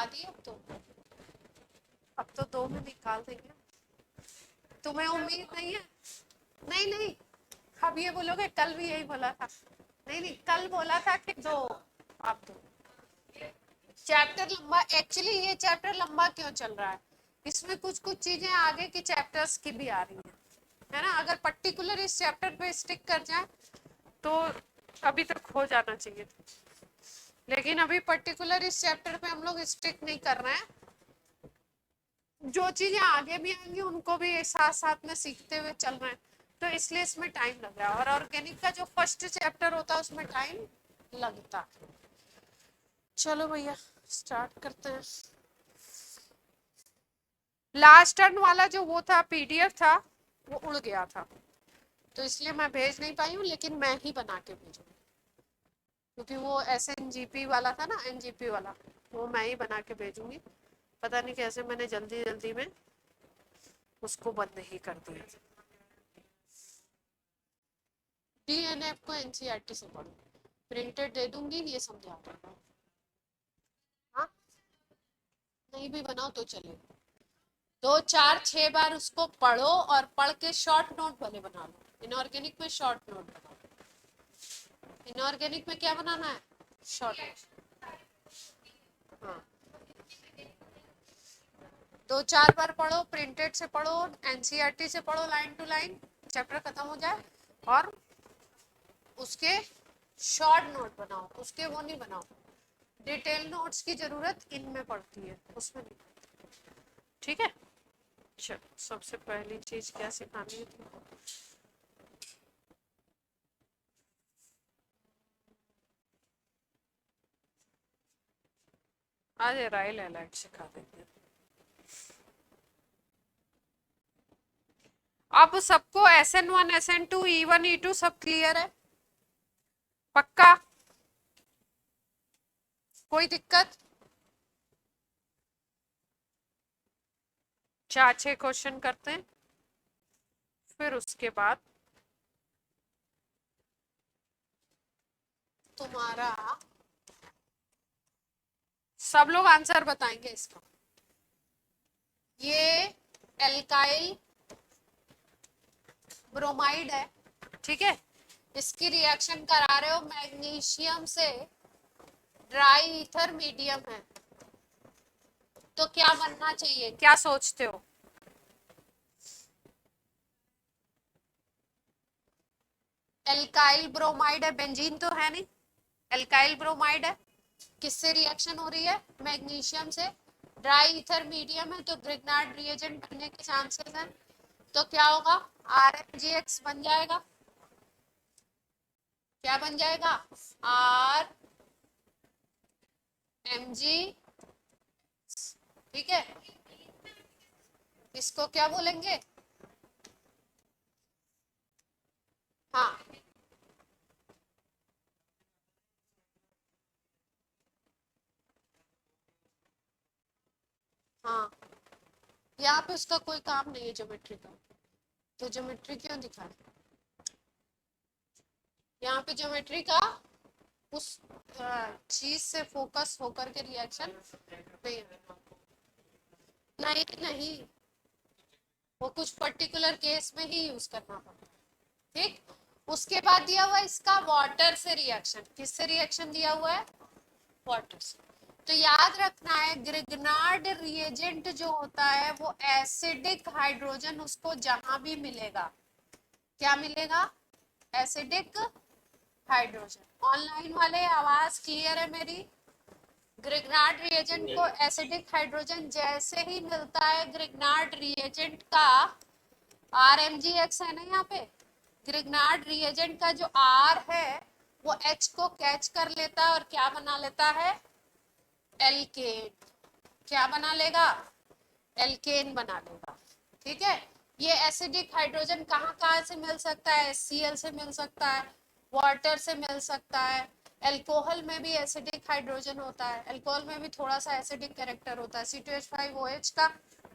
दी अब तो 2 में निकाल देंगे। तुम्हें उम्मीद नहीं है? नहीं नहीं, अब ये बोलोगे कल भी यही बोला था। नहीं नहीं, कल बोला था कि 2, अब 2। चैप्टर लंबा, एक्चुअली ये चैप्टर लंबा क्यों चल रहा है, इसमें कुछ कुछ चीजें आगे की चैप्टर्स की भी आ रही है ना। अगर पर्टिकुलर इस चैप्टर पे स्टिक कर जाए तो अभी तक हो जाना चाहिए था, लेकिन अभी पर्टिकुलर इस चैप्टर पे हम लोग स्टिक नहीं कर रहे हैं। जो चीजें आगे भी आएंगी उनको भी साथ साथ में सीखते हुए चल रहे हैं, तो इसलिए इसमें टाइम लग रहा है। और ऑर्गेनिक का जो फर्स्ट चैप्टर होता है उसमें टाइम लगता है। चलो भैया स्टार्ट करते हैं। लास्ट टर्न वाला जो वो था पीडीएफ था वो उड़ गया था, तो इसलिए मैं भेज नहीं पाई हूँ, लेकिन मैं ही बना के भेजूंगी, क्योंकि वो SNGP वाला था ना, NGP वाला, वो मैं ही बना के भेजूंगी। पता नहीं कैसे मैंने जल्दी जल्दी में उसको बंद ही कर दिया। DNF को NCERT से पढ़ो, प्रिंटेड दे दूंगी, ये समझा दूंगा। हाँ, नहीं भी बनाओ तो चलेगा। 2 4 6 बार उसको पढ़ो और पढ़ के शॉर्ट नोट भले बना लो। इनऑर्गेनिक में शॉर्ट नोट बनाओ। इनऑर्गेनिक में क्या बनाना है? Short note. हाँ, 2 4 बार पढ़ो, प्रिंटेड से पढ़ो, NCERT से पढ़ो, लाइन टू लाइन, चैप्टर खत्म हो जाए, और उसके शॉर्ट नोट बनाओ, उसके वो नहीं बनाओ। डिटेल नोट्स की जरूरत इनमें पड़ती है, उसमें नहीं पड़ती। ठीक है, चलो सबसे पहली चीज क्या सिखानी है तुमको? आज राइल एलाइट सिखा देंगे। अब सबको SN1 SN2 E1 E2 सब क्लियर है? पक्का? कोई दिक्कत? 4 6 क्वेश्चन करते हैं, फिर उसके बाद तुम्हारा सब लोग आंसर बताएंगे इसका। ये एल्काइल ब्रोमाइड है, ठीक है, इसकी रिएक्शन करा रहे हो मैग्नीशियम से, ड्राई ईथर मीडियम है, तो क्या बनना चाहिए, क्या सोचते हो? एल्काइल ब्रोमाइड है, बेंजीन तो है नहीं, एल्काइल ब्रोमाइड है, किससे रिएक्शन हो रही है? मैग्नीशियम से, ड्राई ईथर मीडियम है, तो ग्रिग्नार्ड रिएजेंट बनने के चांसेस हैं, तो क्या होगा? RMgX बन जाएगा। क्या बन जाएगा? RMg, ठीक है, इसको क्या बोलेंगे? हाँ, हाँ, यहाँ पे उसका कोई काम नहीं है ज्योमेट्री का, तो ज्योमेट्री क्यों दिखाए? यहाँ पे ज्योमेट्री का उस चीज से फोकस होकर के रिएक्शन नहीं, नहीं नहीं, वो कुछ पर्टिकुलर केस में ही यूज करना पड़ता है। ठीक, उसके बाद दिया हुआ इसका वाटर से रिएक्शन, किससे रिएक्शन दिया हुआ है? वाटर से। तो याद रखना है ग्रिग्नार्ड रिएजेंट जो होता है वो एसिडिक हाइड्रोजन उसको जहां भी मिलेगा, क्या मिलेगा? Acidic hydrogen. ऑनलाइन वाले आवाज क्लियर है मेरी? ग्रिग्नार्ड रिएजेंट को एसिडिक हाइड्रोजन जैसे ही मिलता है, ग्रिग्नार्ड रिएजेंट का RMgX है ना, यहाँ पे ग्रिग्नार्ड रिएजेंट का जो R है वो H को कैच कर लेता है और क्या बना लेता है? एल्केन। क्या बना लेगा? एल्केन बना लेगा। ठीक है, ये एसिडिक हाइड्रोजन कहाँ कहाँ से मिल सकता है? HCl से मिल सकता है, वाटर से मिल सकता है, एल्कोहल में भी एसिडिक हाइड्रोजन होता है, एल्कोहल में भी थोड़ा सा एसिडिक कैरेक्टर होता है। C2H5OH का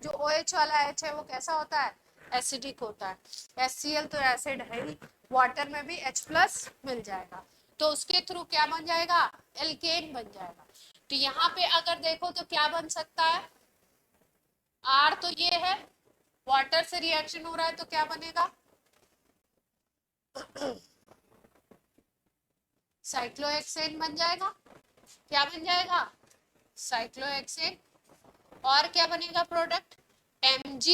जो OH वाला H है वो कैसा होता है? एसिडिक होता है। HCl तो एसिड है ही, वाटर में भी H+ मिल जाएगा, तो उसके थ्रू क्या बन जाएगा? एल्केन बन जाएगा। तो यहाँ पे अगर देखो तो क्या बन सकता है, आर तो ये है, वाटर से रिएक्शन हो रहा है तो क्या बनेगा, साइक्लोहेक्सेन बन जाएगा। क्या बन जाएगा, साइक्लोहेक्सेन। और क्या बनेगा प्रोडक्ट, Mg,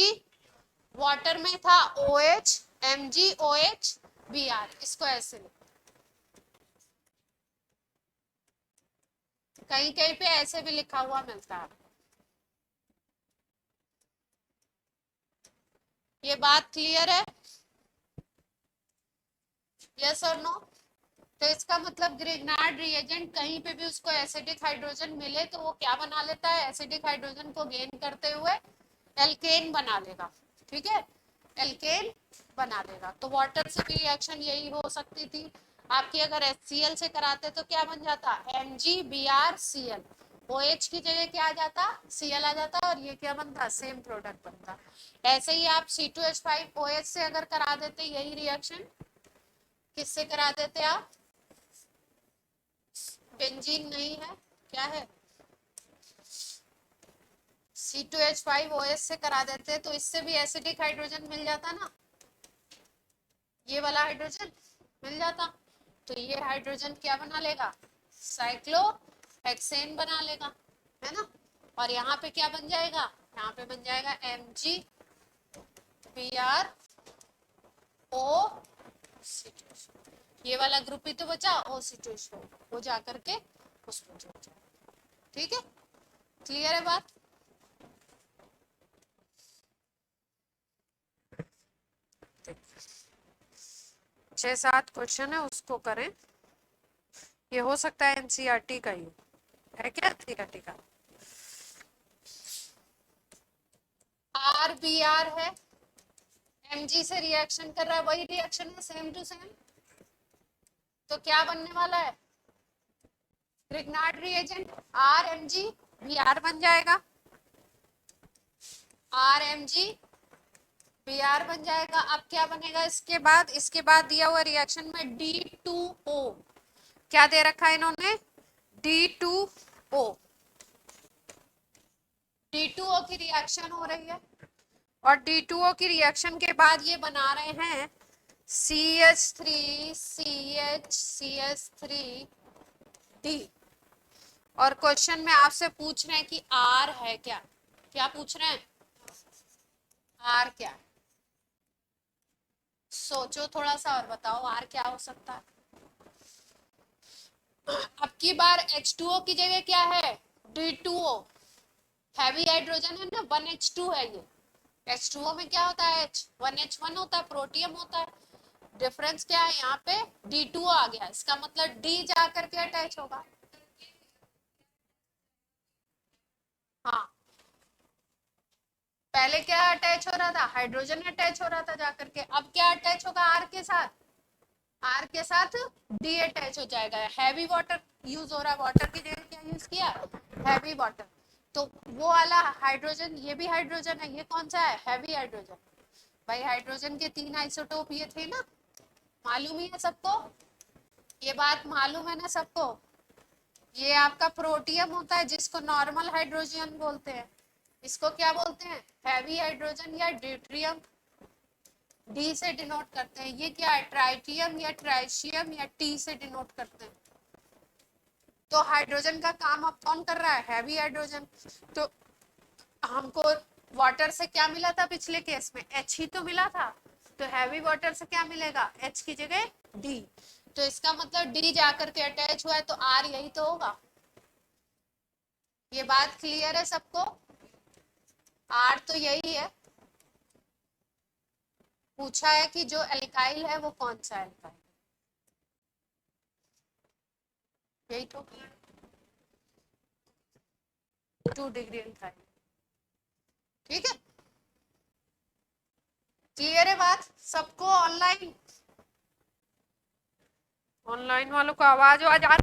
वाटर में था OH, MgOH Br, इसको ऐसे लो, कहीं कहीं पे ऐसे भी लिखा हुआ मिलता है। ये बात क्लियर है, यस और नो। तो इसका मतलब ग्रिग्नार्ड रिएजेंट कहीं पे भी उसको एसिडिक हाइड्रोजन मिले तो वो क्या बना लेता है, एसिडिक हाइड्रोजन को गेन करते हुए एल्केन बना लेगा, ठीक है, एल्केन बना लेगा। तो वाटर से भी रिएक्शन यही हो सकती थी आपकी, अगर HCl से कराते तो क्या बन जाता, MgBrCl, OH की जगह क्या आ जाता, Cl आ जाता, और ये क्या बनता, सेम प्रोडक्ट बनता। ऐसे ही आप C2H5OH से अगर करा देते यही रिएक्शन, किससे करा देते आप, बेंजीन नहीं है, क्या है, C2H5OH से करा देते तो इससे भी एसिडिक हाइड्रोजन मिल जाता ना, ये वाला हाइड्रोजन मिल जाता। तो ये हाइड्रोजन क्या बना लेगा, साइक्लोहेक्सेन बना लेगा, है ना। और यहाँ पे क्या बन जाएगा, यहाँ पे बन जाएगा MgBrO, ये वाला ग्रुप ही तो बचा O, वो जा करके उसमें जुड़ जाए, ठीक है, क्लियर है बात। छह सात क्वेश्चन है, उसको करें, ये हो सकता है एनसीईआरटी का ही है, क्या एनसीईआरटी का, RBr है, Mg से रिएक्शन कर रहा है, वही रिएक्शन है सेम टू सेम, तो क्या बनने वाला है, ग्रिग्नार्ड रिएजेंट RMgBr बन जाएगा, RMgBr बन जाएगा। अब क्या बनेगा इसके बाद, इसके बाद दिया हुआ रिएक्शन में D2O, क्या दे रखा है इन्होंने, D2O, D2O की रिएक्शन हो रही है, और D2O की रिएक्शन के बाद ये बना रहे हैं CH3CH3D, और क्वेश्चन में आपसे पूछ रहे हैं कि R है क्या, क्या पूछ रहे हैं, R क्या है, सोचो थोड़ा सा और बताओ R क्या हो सकता है। अब की बार H2O की जगह क्या है, D2O, हैवी हाइड्रोजन है ना, 1H2 है ये, H2O में क्या होता है, H1H1 होता है, प्रोटियम होता है, डिफरेंस क्या है यहाँ पे, D2O आ गया, इसका मतलब D जा करके अटैच होगा, हाँ, पहले क्या अटैच हो रहा था, हाइड्रोजन अटैच हो रहा था जाकर के, अब क्या अटैच होगा R के साथ, R के साथ D अटैच हो जाएगा, हैवी वाटर यूज हो रहा है, वाटर की जगह क्या यूज किया, हैवी वाटर, तो वो वाला हाइड्रोजन, ये भी हाइड्रोजन है, ये कौन सा है, हैवी हाइड्रोजन, भाई हाइड्रोजन के 3 आइसोटोप ये थे ना, मालूम ही है सबको, ये बात मालूम है ना सबको, ये आपका प्रोटियम होता है जिसको नॉर्मल हाइड्रोजन बोलते हैं, इसको क्या बोलते हैं, हैवी हाइड्रोजन या ड्यूट्रियम, डी से डिनोट करते हैं, ये क्या है, ट्राइटियम या ट्राइशियम या टी से डिनोट करते हैं। तो हाइड्रोजन का काम अब कौन कर रहा है, हैवी हाइड्रोजन। तो हमको वाटर से क्या मिला था पिछले केस में, H ही तो मिला था, तो हैवी वाटर से क्या मिलेगा, H की जगह D, तो इसका मतलब D जाकर के अटैच हुआ है तो R यही तो होगा, ये बात क्लियर है सबको, R तो यही है, पूछा है कि जो एल्काइल है वो कौन सा एल्काइल, यही तो 2 डिग्री एल्काइल, ठीक है, क्लियर है बात सबको, ऑनलाइन, ऑनलाइन वालों को आवाज आ रही,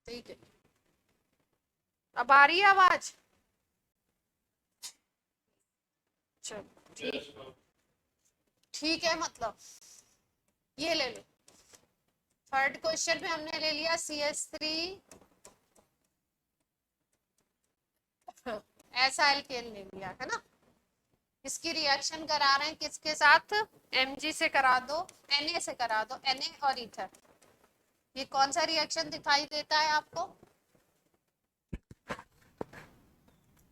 ठीक है, अब आ रही है आवाज? चलो ठीक, ठीक है, मतलब ये ले लो। थर्ड क्वेश्चन में हमने ले लिया CH3 ऐसा एल्केन ले लिया है ना। इसकी रिएक्शन करा रहे हैं किसके साथ? Mg से करा दो, Na से करा दो, Na और ईथर। ये कौन सा रिएक्शन दिखाई देता है आपको?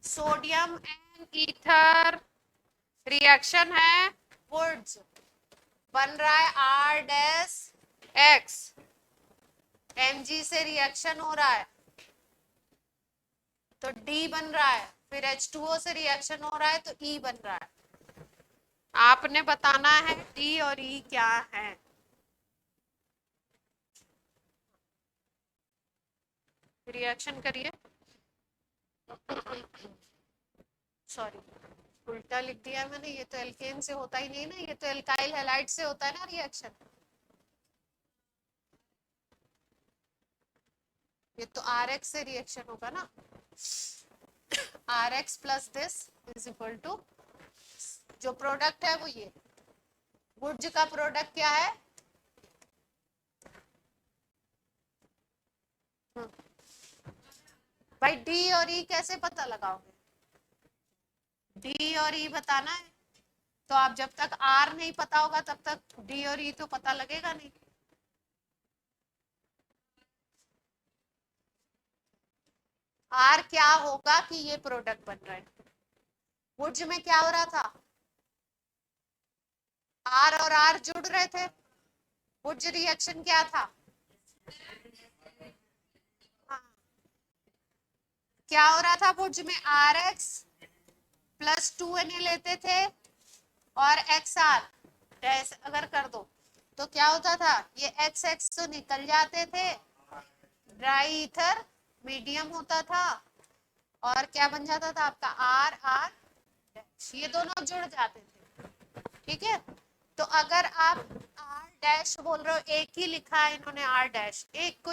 सोडियम एंड ईथर रिएक्शन है वुड्स, बन रहा है R डैश X, Mg से रिएक्शन हो रहा है तो D बन रहा है, फिर H2O से रिएक्शन हो रहा है तो E बन रहा है। आपने बताना है D और E क्या है। रिएक्शन करिए। सॉरी, उल्टा लिख दिया मैंने, ये तो एल्केन से होता ही नहीं ना, ये तो एल्काइल हैलाइड से होता है ना रिएक्शन। ये तो RX से रिएक्शन होगा ना, RX plus this is equal to, जो प्रोडक्ट है वो ये, वुड्स का प्रोडक्ट क्या है? भाई D और E कैसे पता लगाओगे? D और E बताना है, तो आप जब तक R नहीं पता होगा तब तक D और E तो पता लगेगा नहीं। R क्या होगा कि ये प्रोडक्ट बन रहा है? वुड्स में क्या हो रहा था? R और R जुड़ रहे थे, वुड्स रिएक्शन क्या था? हाँ, क्या हो रहा था वुड्स में? RX प्लस 2Na लेते थे और XR डैश अगर कर दो तो क्या होता था? ये XX तो निकल जाते थे, ड्राई ईथर मीडियम होता था और क्या बन जाता था आपका? RR डैश, ये दोनों जुड़ जाते थे। ठीक है, तो अगर आप R डैश बोल रहे हो, एक ही लिखा है इन्होंने R डैश, एक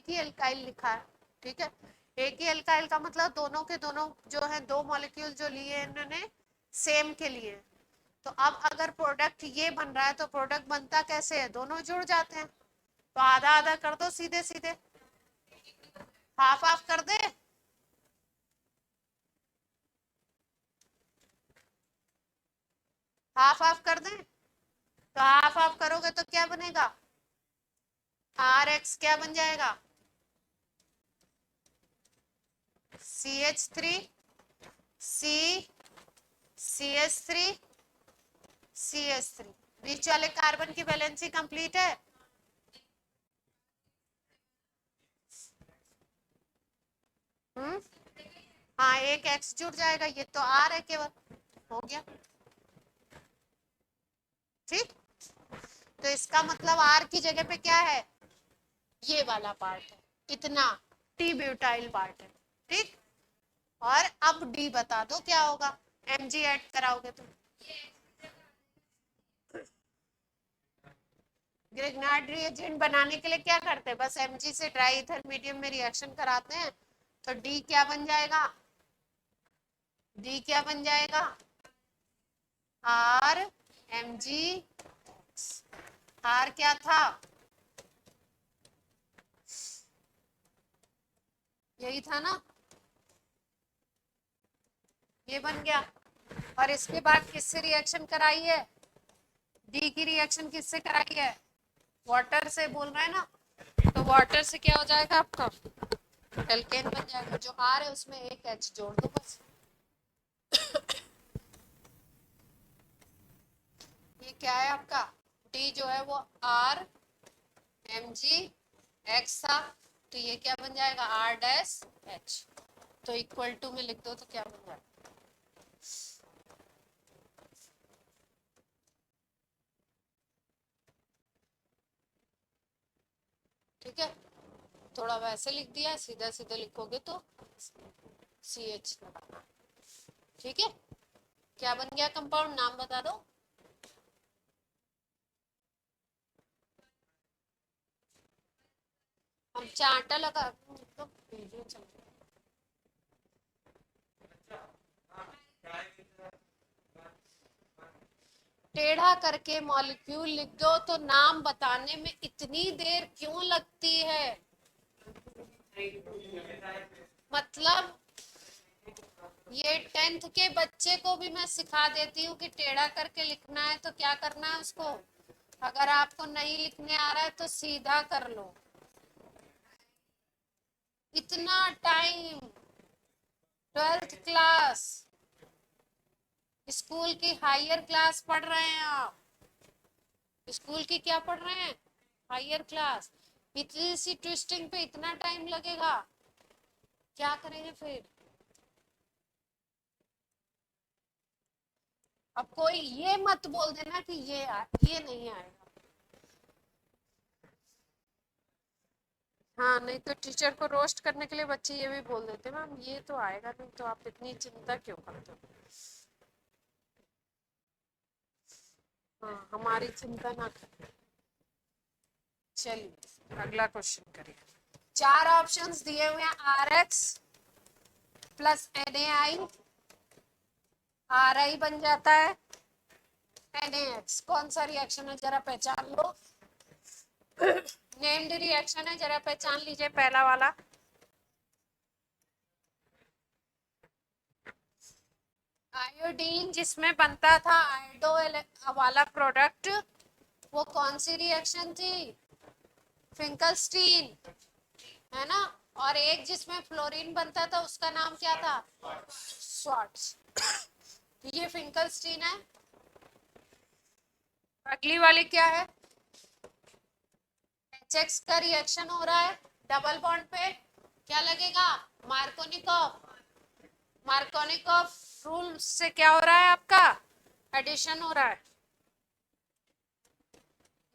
ही एल्काइल लिखा है। ठीक है, एक ही एल्काइल का मतलब दोनों के दोनों जो है, दो मॉलिक्यूल जो लिए इन्होंने सेम के लिए, तो अब अगर प्रोडक्ट ये बन रहा है तो प्रोडक्ट बनता कैसे है? दोनों जुड़ जाते हैं, तो आधा आधा कर दो, सीधे सीधे हाफ हाफ कर दे। हाफ हाफ कर दें, तो हाफ हाफ करोगे तो क्या बनेगा? RX क्या बन जाएगा? CH3 C CH3 CH3, बीच वाले कार्बन की वैलेंसी कंप्लीट है। हम्म, हाँ, एक X जुड़ जाएगा, ये तो R है केवल, हो गया। ठीक, तो इसका मतलब R की जगह पे क्या है? ये वाला पार्ट है, इतना टी ब्यूटाइल पार्ट है। ठीक, और अब D बता दो क्या होगा? Mg ऐड कराओगे तो ग्रिग्नार्ड रिएजेंट बनाने के लिए क्या करते हैं? बस Mg से ड्राई ईथर मीडियम में रिएक्शन कराते हैं, तो D क्या बन जाएगा? D क्या बन जाएगा? R Mg, R क्या था? यही था ना, ये बन गया। और इसके बाद किससे रिएक्शन कराई है? डी की रिएक्शन किससे कराई है? वाटर से, बोल रहे हैं ना, तो वाटर से क्या हो जाएगा आपका? एल्केन बन जाएगा। जो R है उसमें एक H जोड़ दो बस। ये क्या है आपका? D जो है वो R Mg X था, तो ये क्या बन जाएगा? R डैश H, तो इक्वल टू में लिख दो तो क्या बन जाएगा? ठीक है, थोड़ा वैसे लिख दिया, सीधा सीधा लिखोगे तो CH लगाना। ठीक है, क्या बन गया कंपाउंड? नाम बता दो। हम चार्टा लगा तो वीडियो चल रहा है। टेढ़ा करके मॉलिक्यूल लिख दो तो नाम बताने में इतनी देर क्यों लगती है? मतलब ये 10th के बच्चे को भी मैं सिखा देती हूँ कि टेढ़ा करके लिखना है तो क्या करना है उसको। अगर आपको नहीं लिखने आ रहा है तो सीधा कर लो। इतना टाइम 12th क्लास, स्कूल की हायर क्लास पढ़ रहे हैं आप। स्कूल की क्या पढ़ रहे हैं? Higher class. इतनी सी ट्विस्टिंग पे इतना टाइम लगेगा, क्या करेंगे फिर? अब कोई ये मत बोल देना कि ये नहीं आएगा। हाँ, नहीं तो टीचर को रोस्ट करने के लिए बच्चे ये भी बोल देते मैम ये तो आएगा नहीं, तो आप इतनी चिंता क्यों करते हो? हाँ, हमारी चिंता ना करें। चलिए अगला क्वेश्चन करिए। 4 ऑप्शंस दिए हुए हैं, R X plus NaI, RI बन जाता है NaX। कौन सा रिएक्शन है जरा पहचान लो। नेम्ड रिएक्शन है, जरा पहचान लीजिए पहला वाला। आयोडीन जिसमें बनता था आयोडो वाला प्रोडक्ट, वो कौन सी रिएक्शन थी? फिंकलस्टीन, है ना। और एक जिसमें फ्लोरीन बनता था उसका नाम क्या था? स्वार्ट्ज। ये फिंकलस्टीन है। अगली वाली क्या है? HX का रिएक्शन हो रहा है डबल बॉन्ड पे, क्या लगेगा? मार्कोनिकॉफ। मार्कोनिकॉफ रूल से क्या हो रहा है आपका? एडिशन हो रहा है।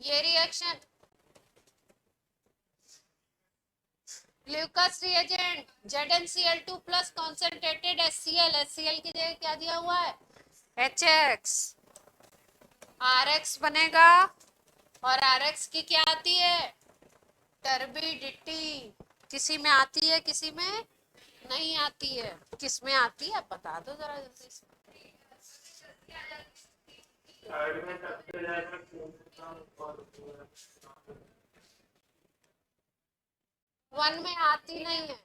ये reaction Lucas reagent ZnCl2 plus concentrated HCl। HCl की जगह क्या दिया हुआ है? HX। RX बनेगा, और RX की क्या आती है? टर्बिडिटी। किसी में आती है किसी में नहीं आती है। किस में आती है बता दो जरा जल्दी से। 1 में आती नहीं है।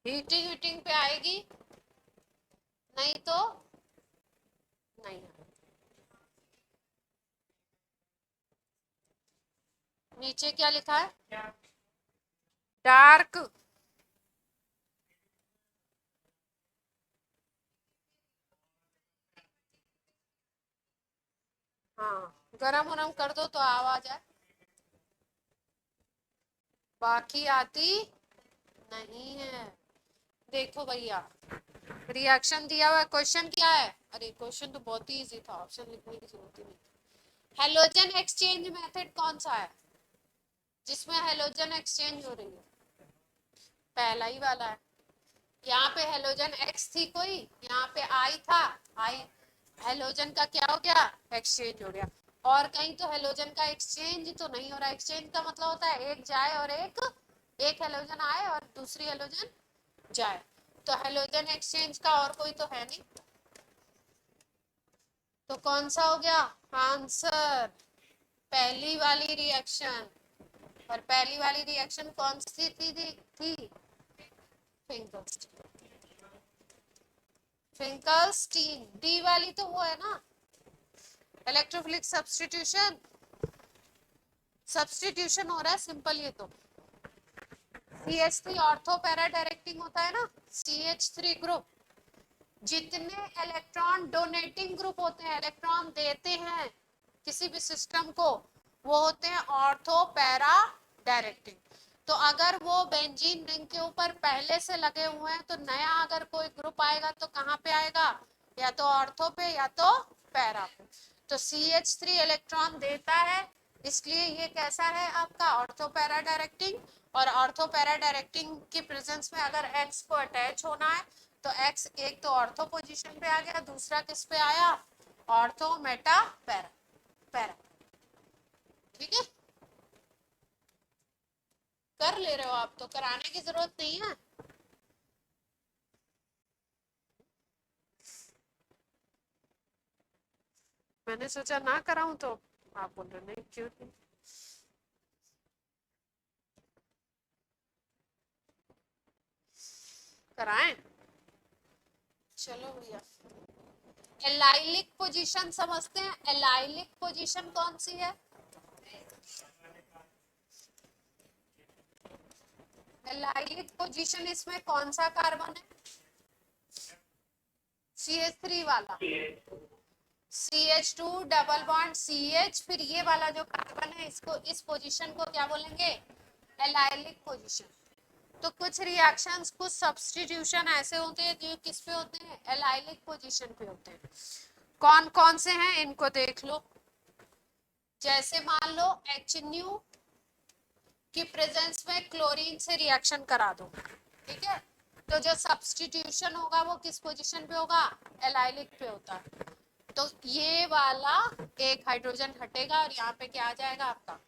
हीटिंग हीटिंग पे आएगी, नहीं तो नहीं। नीचे क्या लिखा है? डार्क। हाँ, गरम वरम कर दो तो आवाज आए, बाकी आती नहीं है। देखो भैया, रिएक्शन दिया हुआ है, क्वेश्चन क्या है? अरे क्वेश्चन तो बहुत ही इजी था, ऑप्शन लिखने की जरूरत ही नहीं। हेलोजन एक्सचेंज मेथड कौन सा है जिसमें हेलोजन एक्सचेंज हो रही है? पहला ही वाला है। यहाँ पे हेलोजन एक्स थी कोई, यहाँ पे आई था, आई हेलोजन का क्या हो गया? एक्सचेंज हो गया। और कहीं तो हेलोजन का एक्सचेंज तो नहीं हो रहा। एक्सचेंज का मतलब होता है एक जाए और एक हेलोजन आए और दूसरी हेलोजन जाए। तो हेलोजन एक्सचेंज का और कोई तो है नहीं, तो कौन सा हो गया आंसर? पहली वाली रिएक्शन। और पहली वाली रिएक्शन कौन सी थी? फिंकलस्टीन। फिंकलस्टीन डी वाली तो वो है ना, इलेक्ट्रोफिलिक सब्स्टिट्यूशन। सब्स्टिट्यूशन हो रहा है सिंपल। ये तो CH3 ऑर्थो पैरा डायरेक्टिंग होता है ना, CH3 ग्रुप। जितने इलेक्ट्रॉन डोनेटिंग ग्रुप होते हैं, इलेक्ट्रॉन देते हैं किसी भी सिस्टम को, वो होते हैं ऑर्थो पैरा डायरेक्टिंग। तो अगर वो बेंजीन रिंग के ऊपर पहले से लगे हुए हैं तो नया अगर कोई ग्रुप आएगा तो कहाँ पे आएगा? या तो ऑर्थो पे या तो पैरा पे। तो CH3 इलेक्ट्रॉन देता है, इसलिए ये कैसा है आपका? Ortho para directing. और ऑर्थो पैरा डायरेक्टिंग की प्रेजेंस में अगर X को अटैच होना है तो X एक तो ऑर्थो पोजीशन पे आ गया, दूसरा किस पे आया? Ortho Meta para para. ठीक है, कर ले रहे हो आप तो, कराने की जरूरत नहीं है। मैंने सोचा ना कराऊं, तो आप बोल रहे नहीं, क्यों नहीं। कराएं, चलो भैया। एलाइलिक पोजीशन समझते हैं। एलाइलिक पोजीशन कौन सी है? एलाइलिक पोजीशन, इसमें कौन सा कार्बन है? CH3 वाला। CH2 डबल बॉन्ड CH, फिर ये वाला जो कार्बन है, इसको, इस पोजीशन को क्या बोलेंगे? Allylic position. तो कुछ रिएक्शंस, कुछ सब्स्टिट्यूशन ऐसे होते हैं जो किस पे होते हैं? एलाइलिक पोजीशन पे होते हैं। कौन कौन से हैं इनको देख लो। जैसे मान लो HNU की प्रेजेंस में क्लोरीन से रिएक्शन करा दो, ठीक है, तो जो सब्स्टिट्यूशन होगा वो किस पोजीशन पे होगा? एलाइलिक पे होता है। तो ये वाला एक हाइड्रोजन हटेगा और यहाँ पे क्या आ जाएगा आपका?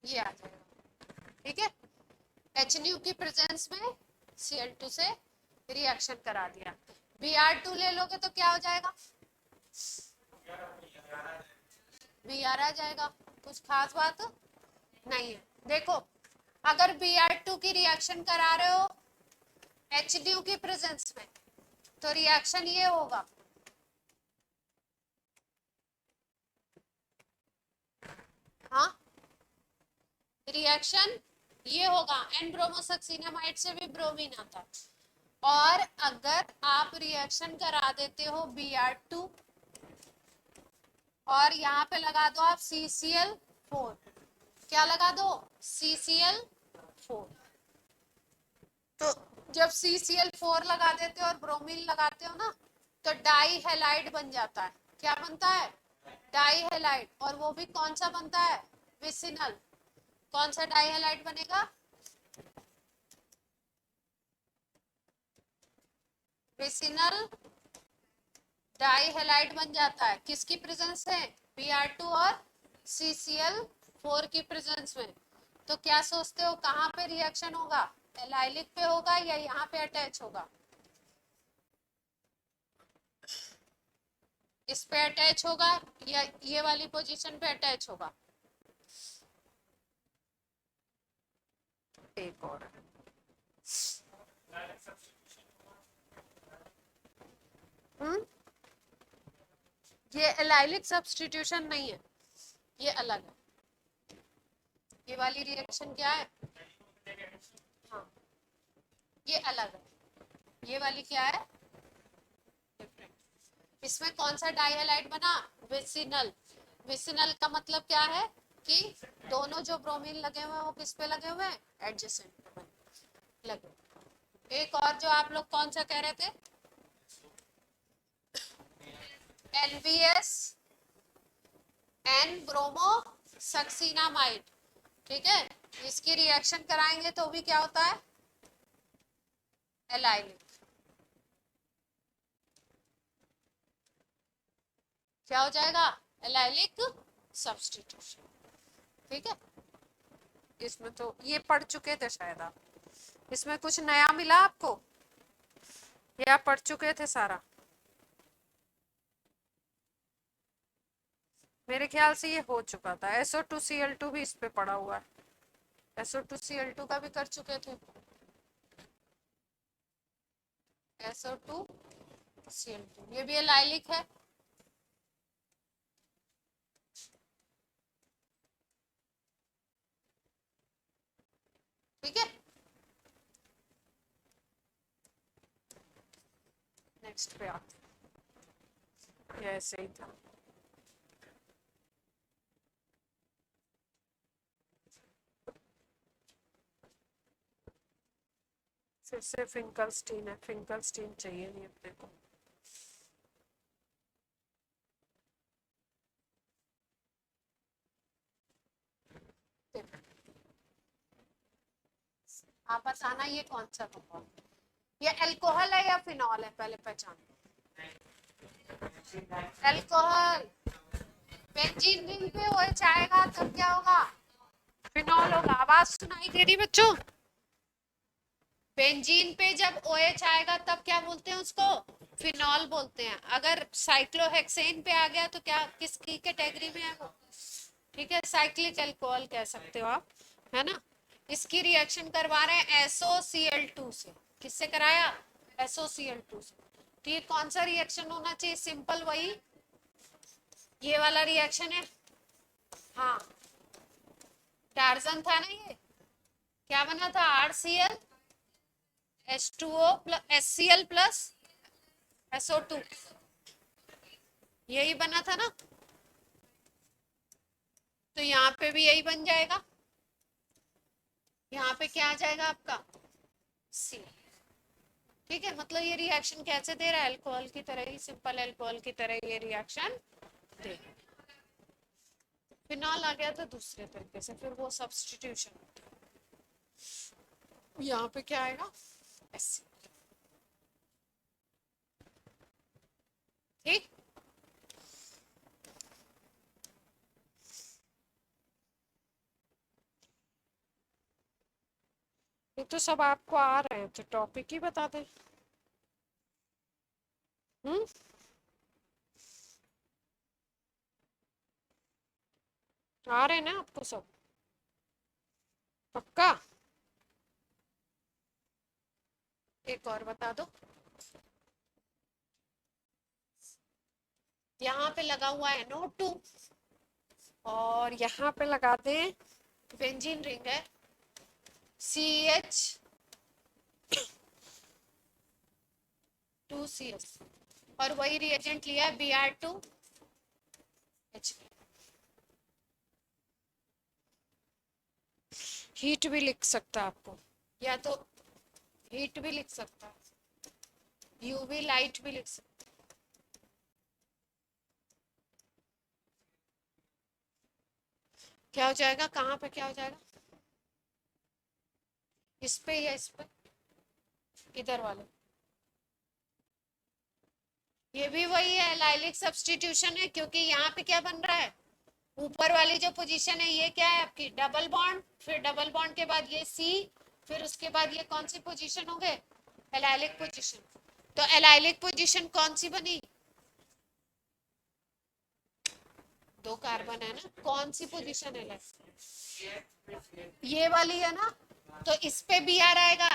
ये आ जाएगा, ठीक है। HNU की प्रेजेंस में Cl2 से रिएक्शन करा दिया, Br2 ले लोगे तो क्या हो जाएगा? Br आ जाएगा। कुछ खास बात नहीं है। देखो, अगर Br2 की रिएक्शन करा रहे हो HNU की प्रेजेंस में, तो रिएक्शन ये होगा, हाँ, रिएक्शन ये होगा, एन ब्रोमोसक्सिनामाइड से भी ब्रोमीन आता है। और अगर आप रिएक्शन करा देते हो Br2 और यहाँ पे लगा दो आप CCl4, क्या लगा दो? CCl4। तो जब CCl4 लगा देते हो और ब्रोमीन लगाते हो ना, तो डाई हैलाइड बन जाता है। क्या बनता है? Dihalide. और वो भी कौन सा बनता है? विसिनल। कौन सा डाई हैलाइड बनेगा? विसिनल डाई हैलाइड बन जाता है। किसकी प्रेजेंस है? Br2 और CCl4 की प्रेजेंस में। तो क्या सोचते हो कहाँ पे रिएक्शन होगा? एलाइलिक पे होगा या यहाँ पे अटैच होगा? इस पे अटैच होगा या ये वाली पोजीशन पे अटैच होगा? एक और, ये एलाइलिक सब्स्टिट्यूशन नहीं है, ये अलग है। ये वाली रिएक्शन क्या है? हाँ, ये अलग है। ये वाली क्या है? डिफरेंट। इसमें कौन सा डाई हैलाइड बना? विसिनल। विसिनल का मतलब क्या है कि दोनों जो ब्रोमीन लगे हुए हैं वो किस पे लगे हुए हैं? एडजेसेंट पे लगे। एक और जो आप लोग कौन सा कह रहे थे? NBS, एन ब्रोमो सक्सिनामाइड, ठीक है। इसकी रिएक्शन कराएंगे तो भी क्या होता है? एलाइलिक। क्या हो जाएगा? एलाइलिक सब्स्टिट्यूशन, ठीक है। इसमें तो ये पढ़ चुके थे शायद आप, इसमें कुछ नया मिला आपको या पढ़ चुके थे सारा? मेरे ख्याल से ये हो चुका था। SO2Cl2 भी इस पे पड़ा हुआ है। SO2Cl2 का भी कर चुके थे। SO2Cl2 ये भी एलाइलिक है, ठीक है। नेक्स्ट पे आते हैं, ये ऐसे ही था। फिर से फिंकलस्टीन है, फिंकलस्टीन चाहिए नहीं अपने को। आप बताना ये कौन सा होगा? ये अल्कोहल है या फिनॉल है? पहले पहचान। अल्कोहल। बेंजीन रिंग पे OH आएगा तब क्या होगा? फिनॉल होगा। आवाज सुनाई दे रही बच्चों? बेंजीन पे जब OH आएगा तब क्या बोलते हैं उसको, फिनॉल बोलते हैं। अगर साइक्लोहेक्सेन पे आ गया तो क्या, किसकी कैटेगरी में है वो, ठीक है, साइक्लिक अल्कोहल कह सकते हो आप, है ना। इसकी रिएक्शन करवा रहे हैं SOCl2 से। किससे कराया, SOCl2 से। तो ये कौन सा रिएक्शन होना चाहिए, सिंपल वही ये वाला रिएक्शन है। हाँ, टार्जन था ना ये, क्या बना था, RCl H2O plus HCl plus SO2, यही बना था ना। तो यहाँ पे भी यही बन जाएगा, यहाँ पे क्या आ जाएगा आपका C। ठीक है, मतलब ये रिएक्शन कैसे दे रहा है, अल्कोहल की तरह ही, सिंपल अल्कोहल की तरह ये रिएक्शन दे। फिनॉल आ गया तो दूसरे तरीके से, फिर वो सब्स्टिट्यूशन होता है। यहाँ पे क्या आएगा, एसिड। ठीक, ये तो सब आपको आ रहे हैं तो टॉपिक ही बता दें। हम्म, आ रहे हैं ना आपको सब, पक्का। एक और बता दो, यहाँ पे लगा हुआ है NO2 और यहाँ पे लगा दें बेंजीन रिंग है CH2CS, और वही रिएजेंट लिया है Br2H। हीट भी लिख सकता आपको, या तो हीट भी लिख सकता है, यूवी लाइट भी लिख सकता। क्या हो जाएगा, कहाँ पे क्या हो जाएगा, इस पे या इस पे, इधर वाले। ये भी वही है, लाइलिक सब्स्टिट्यूशन है, क्योंकि यहाँ पे क्या बन रहा है, ऊपर वाली जो पोजीशन है ये क्या है आपकी, डबल बॉन्ड, फिर डबल बॉन्ड के बाद ये C, फिर उसके बाद ये कौन सी पोजीशन हो गए, एलाइलिक पोजीशन। तो एलाइलिक पोजीशन कौन सी बनी, दो कार्बन है ना, कौन सी पोजीशन है, ये वाली है ना, तो इस पे Br आएगा।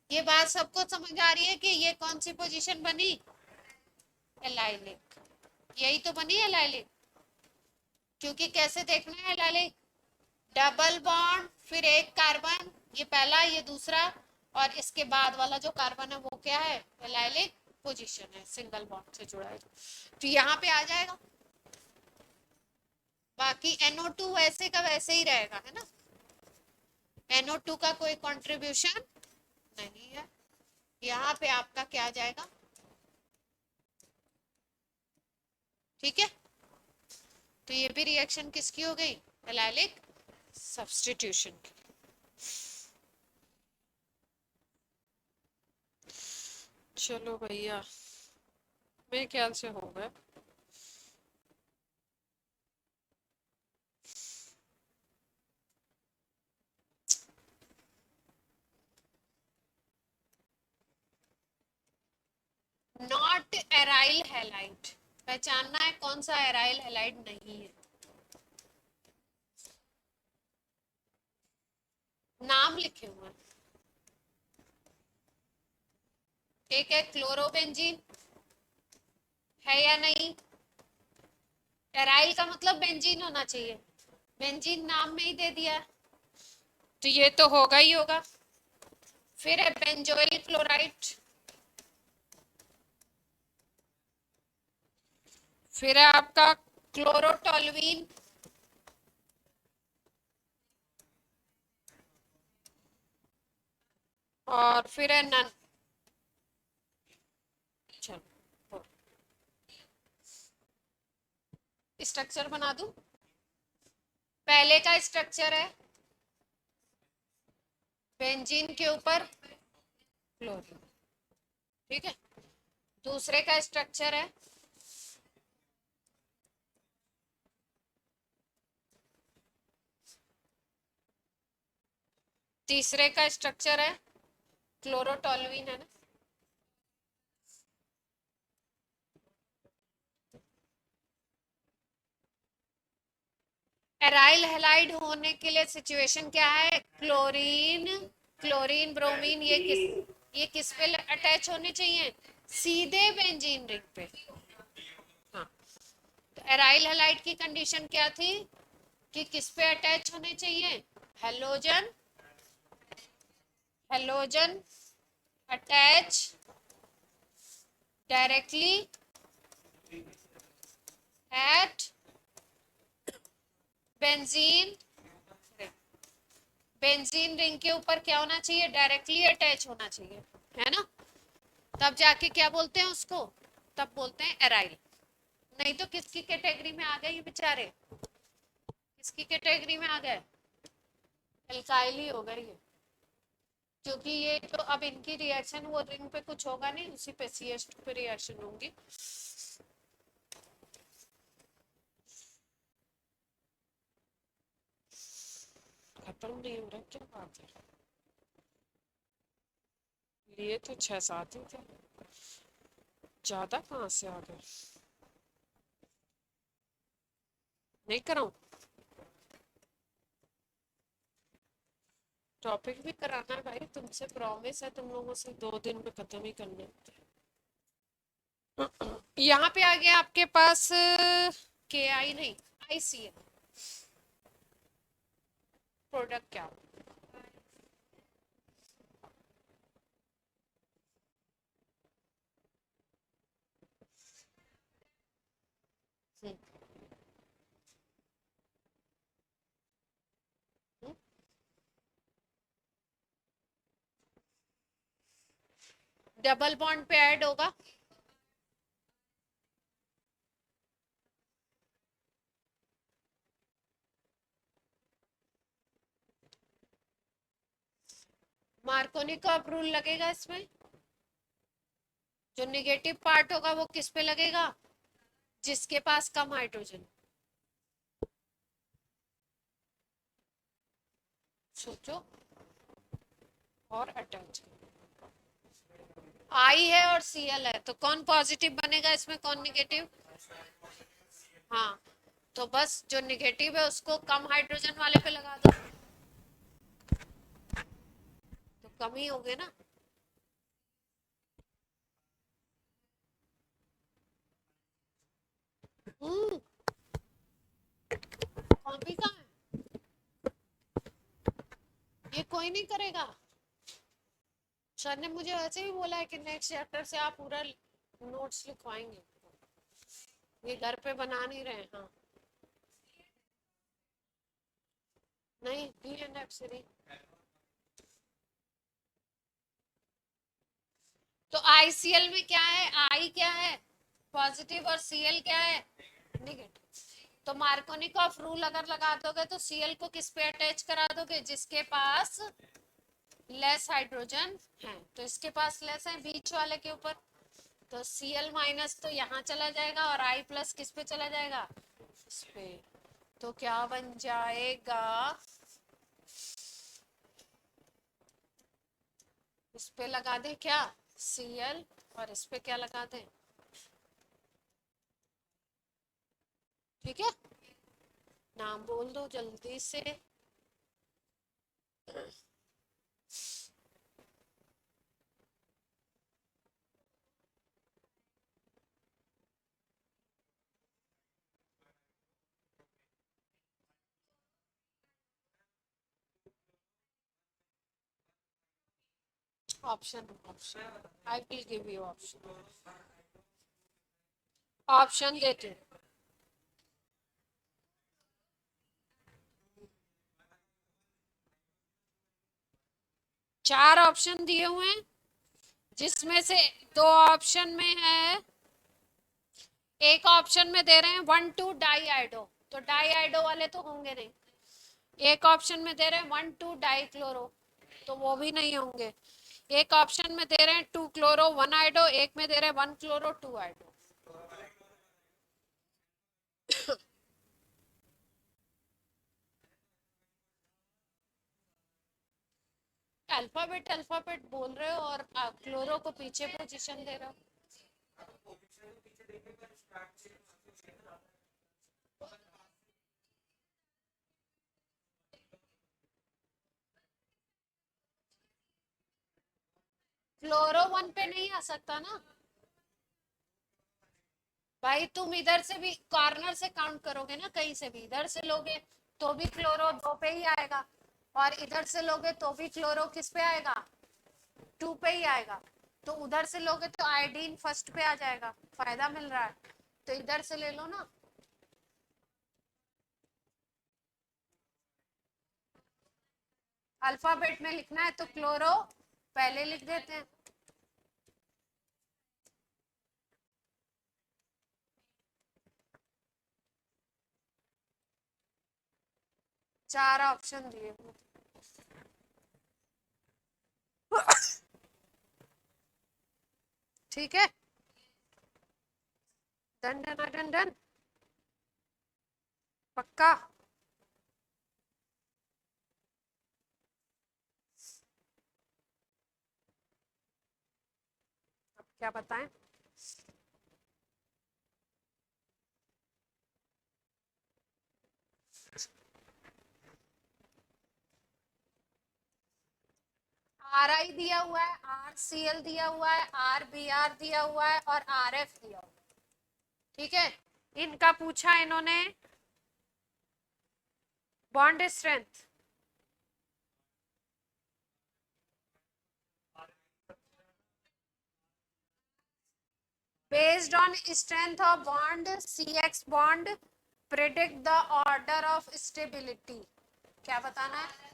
ये बात सबको समझ आ रही है कि ये कौन सी पोजीशन बनी, एलाइलिक, यही तो बनी एलाइलिक। क्योंकि कैसे देखना है एलाइलिक, डबल बॉन्ड फिर एक कार्बन, ये पहला ये दूसरा, और इसके बाद वाला जो कार्बन है वो क्या है, एलाइलिक पोजीशन है, सिंगल बॉन्ड से जुड़ा है, तो यहाँ पे आ जाएगा। बाकी NO2 वैसे का वैसे ही रहेगा, है ना, NO2 का कोई कंट्रीब्यूशन नहीं है। यहाँ पे आपका क्या आ जाएगा, ठीक है। तो ये भी रिएक्शन किसकी हो गई, एलाइलिक सब्स्टिट्यूशन की। चलो भैया, मेरे ख्याल से हो गए। नॉट एराइल हैलाइड, पहचानना है कौन सा एराइल हैलाइड नहीं है, नाम लिखे हुए हैं। एक है क्लोरोबेंजीन, है या नहीं, एराइल का मतलब बेंजीन होना चाहिए, बेंजीन नाम में ही दे दिया, तो ये तो होगा ही होगा। फिर है बेंजोइल क्लोराइड, फिर है आपका क्लोरोटोल्यूइन, और फिर है नन। चलो स्ट्रक्चर बना दूं, पहले का स्ट्रक्चर है बेंजीन के ऊपर क्लोरीन, ठीक है। दूसरे का स्ट्रक्चर है तीसरे का स्ट्रक्चर है क्लोरोटोलुइन है ना। एराइल हैलाइड होने के लिए सिचुएशन क्या है? क्लोरीन, क्लोरीन ब्रोमीन, ये किस पे अटैच होने चाहिए? सीधे बेंजीन रिंग पे। हाँ, तो एराइल हैलाइड की कंडीशन क्या थी कि किस पे अटैच होने चाहिए? Halogen, halogen attach directly at benzene, benzene ring के ऊपर क्या होना चाहिए? डायरेक्टली अटैच होना चाहिए, है ना। तब जाके क्या बोलते हैं उसको? तब बोलते हैं एराइल। नहीं तो किसकी कैटेगरी में आ गए ये बेचारे? किसकी कैटेगरी में आ गए? एल्काइल ही हो गए ये, क्योंकि ये जो अब इनकी रिएक्शन वो रिंग पे कुछ होगा नहीं, उसी पे CH2 पे रिएक्शन होंगी। खत्म नहीं हो रहा, क्या बात है? लिए तो 6-7 ही थे, ज्यादा कहाँ से आ गए? नहीं कराऊं? टॉपिक भी कराना है भाई, तुमसे प्रॉमिस है, तुम लोगों से 2 दिन में खत्म ही करना है। यहाँ पे आ गया आपके पास KI नहीं, ICL। प्रोडक्ट क्या? डबल बॉन्ड पे ऐड होगा। मार्कोनी का रूल लगेगा इसमें। जो निगेटिव पार्ट होगा वो किस पे लगेगा? जिसके पास कम हाइड्रोजन। सोचो और अटैच। I है और Cl है, तो कौन पॉजिटिव बनेगा इसमें, कौन निगेटिव? हाँ, तो बस जो निगेटिव है उसको कम हाइड्रोजन वाले पे लगा दो, तो कम ही हो गए ना। कॉपी कहाँ है? ये कोई नहीं करेगा। सर ने मुझे वैसे भी बोला है कि नेक्स्ट चैप्टर से आप पूरा नोट्स लिखवाएंगे, ये घर पे बना नहीं रहे। हाँ, नहीं DNF से नहीं। तो ICL में क्या है? I क्या है? पॉजिटिव, और Cl क्या है? निगेटिव। तो मार्कोनिकॉफ रूल अगर लगा दोगे तो Cl को किस पे अटैच करा दोगे? जिसके पास लेस हाइड्रोजन है। तो इसके पास लेस है बीच वाले के ऊपर, तो Cl माइनस तो यहाँ चला जाएगा और I प्लस किस पे चला जाएगा? इस पे। तो क्या बन जाएगा? इस पे लगा दे क्या? Cl, और इस पे क्या लगा दे? ठीक है, नाम बोल दो जल्दी से। Option, option, I will give you option. Option देते, 4 ऑप्शन दिए हुए हैं, जिसमें से 2 ऑप्शन में है, एक ऑप्शन में दे रहे हैं 1,2 डाई आइडो, तो डाई आइडो वाले तो होंगे नहीं। एक ऑप्शन में दे रहे हैं 1,2 डाई क्लोरो, तो वो भी नहीं होंगे। एक ऑप्शन में दे रहे हैं 2 क्लोरो 1 आइडो, एक में दे रहे हैं 1 क्लोरो 2 आइडो। अल्फाबेट बोल रहे हो और क्लोरो को पीछे पोजीशन दे रहे हो। क्लोरो 1 पे नहीं आ सकता ना भाई, तुम इधर से भी कॉर्नर से काउंट करोगे ना, कहीं से भी इधर से लोगे तो भी क्लोरो 2 पे ही आएगा, और इधर से लोगे तो भी क्लोरो किस पे आएगा, 2 पे ही आएगा। तो उधर से लोगे तो आयोडीन फर्स्ट पे आ जाएगा, फायदा मिल रहा है तो इधर से ले लो ना। अल्फाबेट में लिखना है तो क्लोरो पहले लिख देते हैं। चार ऑप्शन दिए ठीक है, डन डन डन डन, पक्का। अब क्या बताएं, आर आई दिया हुआ है, आर सी एल दिया हुआ है, आर बी आर दिया हुआ है और आर एफ दिया हुआ है, ठीक है। इनका पूछा इन्होंने bond strength, based on strength of bond CX bond predict the order of stability। क्या बताना है,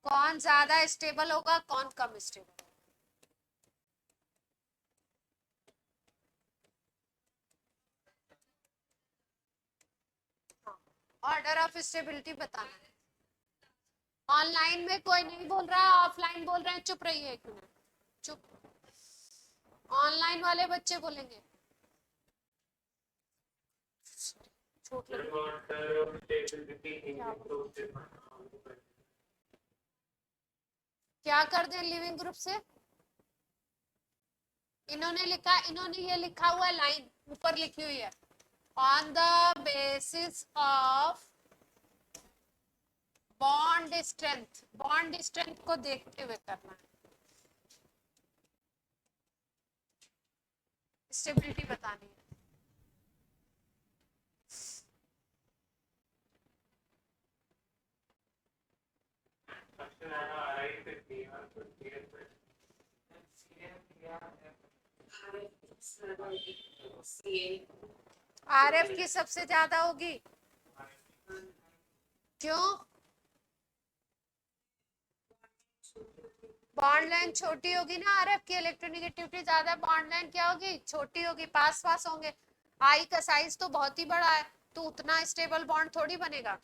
कौन ज्यादा स्टेबल होगा कौन कम स्टेबल। ऑर्डर ऑफ स्टेबिलिटी बताना है। ऑनलाइन में कोई नहीं बोल रहा है, ऑफलाइन बोल रहे हैं, चुप रहिए एक मिनट, चुप। ऑनलाइन वाले बच्चे बोलेंगे, छोट क्या कर दे लिविंग ग्रुप से। इन्होंने लिखा, इन्होंने ये लिखा हुआ लाइन ऊपर लिखी हुई है, on the basis of bond strength को देखते हुए करना है, स्टेबिलिटी बतानी है। आर एफ की सबसे ज्यादा होगी, क्यों, बॉन्ड लाइन छोटी होगी ना, आर एफ की इलेक्ट्रोनेगेटिविटी ज्यादा, बॉन्ड लाइन क्या होगी, छोटी होगी, पास पास होंगे। आई का साइज तो बहुत ही बड़ा है तो उतना स्टेबल बॉन्ड थोड़ी बनेगा,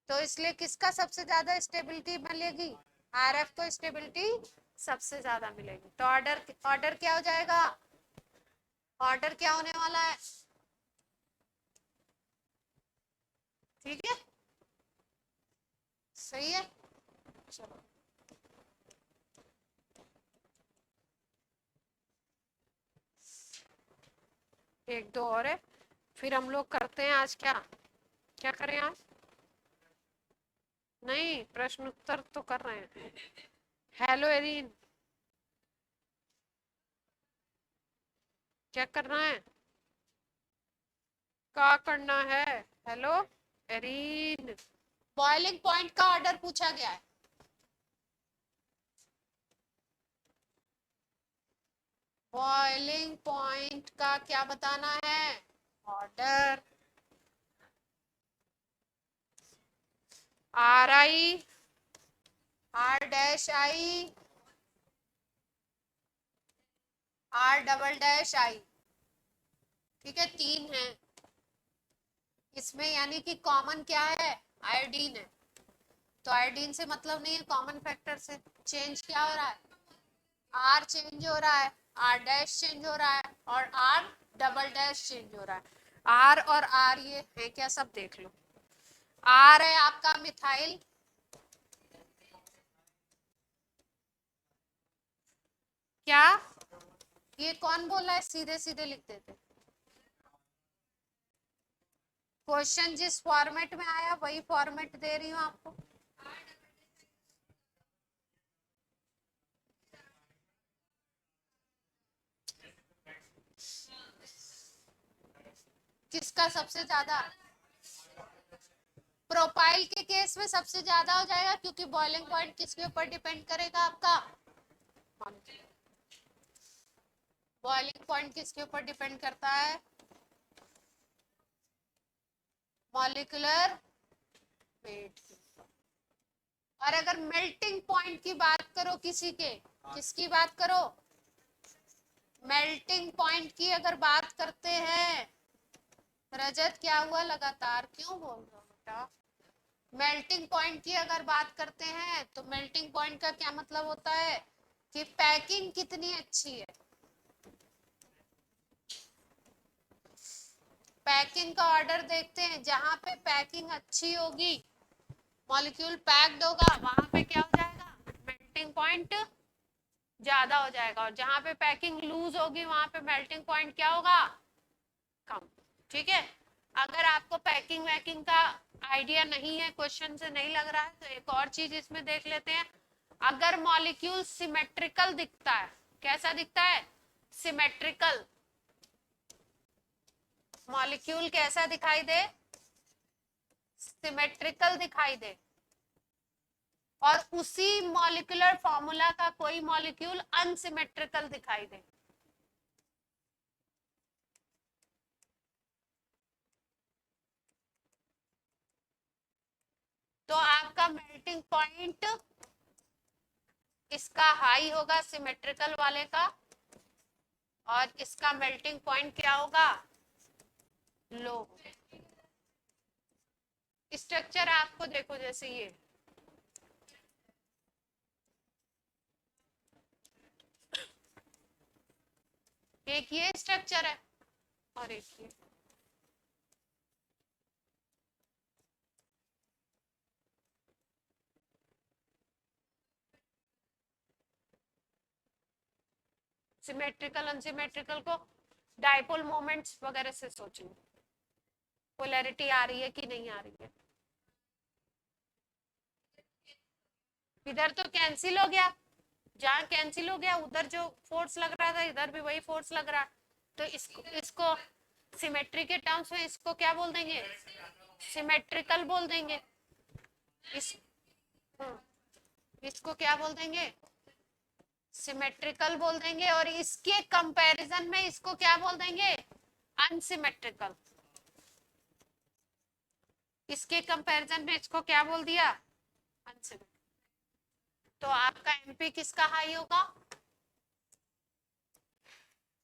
तो इसलिए किसका सबसे ज्यादा स्टेबिलिटी मिलेगी, आर एफ को स्टेबिलिटी सबसे ज्यादा मिलेगी। तो ऑर्डर ऑर्डर क्या हो जाएगा, ऑर्डर क्या होने वाला है, ठीक है, सही है। चलो एक दो और है, फिर हम लोग करते हैं आज, क्या क्या करें आज, नहीं प्रश्न उत्तर तो कर रहे हैं। हेलो एरिन, क्या करना है, क्या करना है, हेलो एरिन। बॉइलिंग पॉइंट का ऑर्डर पूछा गया है, बॉइलिंग पॉइंट का क्या बताना है, order, R I, R dash I, R double dash I, ठीक है, तीन है इसमें, यानी कि कॉमन क्या है, आयोडीन है, तो आयोडीन से मतलब नहीं है, कॉमन फैक्टर से। चेंज क्या हो रहा है, आर चेंज हो रहा है, आर डैश चेंज हो रहा है और आर डबल डैश चेंज हो रहा है। आर और आर ये है क्या, सब देख लो, आर है आपका मिथाइल, क्या ये कौन बोला है, सीधे सीधे लिख देते। क्वेश्चन जिस फॉर्मेट में आया वही फॉर्मेट दे रही हूँ आपको। किसका सबसे ज्यादा, प्रोपाइल के केस में सबसे ज्यादा हो जाएगा, क्योंकि बॉइलिंग पॉइंट किसके ऊपर डिपेंड करेगा आपका, बॉइलिंग पॉइंट किसके ऊपर डिपेंड करता है, मॉलिक्यूलर वेट। और अगर मेल्टिंग पॉइंट की बात करो किसी के, किसकी बात करो, मेल्टिंग पॉइंट की अगर बात करते हैं, रजत क्या हुआ, लगातार क्यों बोल रहा हूँ बेटा, मेल्टिंग पॉइंट की अगर बात करते हैं तो मेल्टिंग पॉइंट का क्या मतलब होता है कि पैकिंग कितनी अच्छी है, पैकिंग का ऑर्डर देखते हैं, जहां पे पैकिंग अच्छी होगी, मॉलिक्यूल पैक्ड होगा, वहां पे क्या हो जाएगा, मेल्टिंग पॉइंट ज्यादा हो जाएगा, और जहां पे पैकिंग लूज होगी वहां पे मेल्टिंग पॉइंट क्या होगा, कम। ठीक है, अगर आपको पैकिंग वैकिंग का आइडिया नहीं है, क्वेश्चन से नहीं लग रहा है, तो एक और चीज इसमें देख लेते हैं। अगर मॉलिक्यूल सिमेट्रिकल दिखता है, कैसा दिखता है, सिमेट्रिकल, मॉलिक्यूल कैसा दिखाई दे, सिमेट्रिकल दिखाई दे, और उसी मॉलिक्यूलर फॉर्मूला का कोई मॉलिक्यूल अनसिमेट्रिकल दिखाई दे, तो आपका मेल्टिंग पॉइंट इसका हाई होगा सिमेट्रिकल वाले का, और इसका मेल्टिंग पॉइंट क्या होगा, लो। स्ट्रक्चर आपको देखो, जैसे ये एक ये स्ट्रक्चर है और एक ये, सिमेट्रिकल अनसिमेट्रिकल को डाइपोल मोमेंट्स वगैरह से सोचेंगे, पोलैरिटी आ रही है कि नहीं आ रही है, इधर तो कैंसिल हो गया, जहां कैंसिल हो गया उधर जो फोर्स लग रहा था इधर भी वही फोर्स लग रहा है, तो इसको सिमेट्री के टर्म्स में इसको क्या बोल देंगे, सिमेट्रिकल बोल देंगे, इस इसको क्या बोल देंगे, सिमेट्रिकल बोल देंगे, और इसके कंपैरिजन में इसको क्या बोल देंगे, अनसिमेट्रिकल, इसके कंपैरिजन में इसको क्या बोल दिया, अनसिमेट्रिकल। तो आपका एमपी किसका हाई होगा,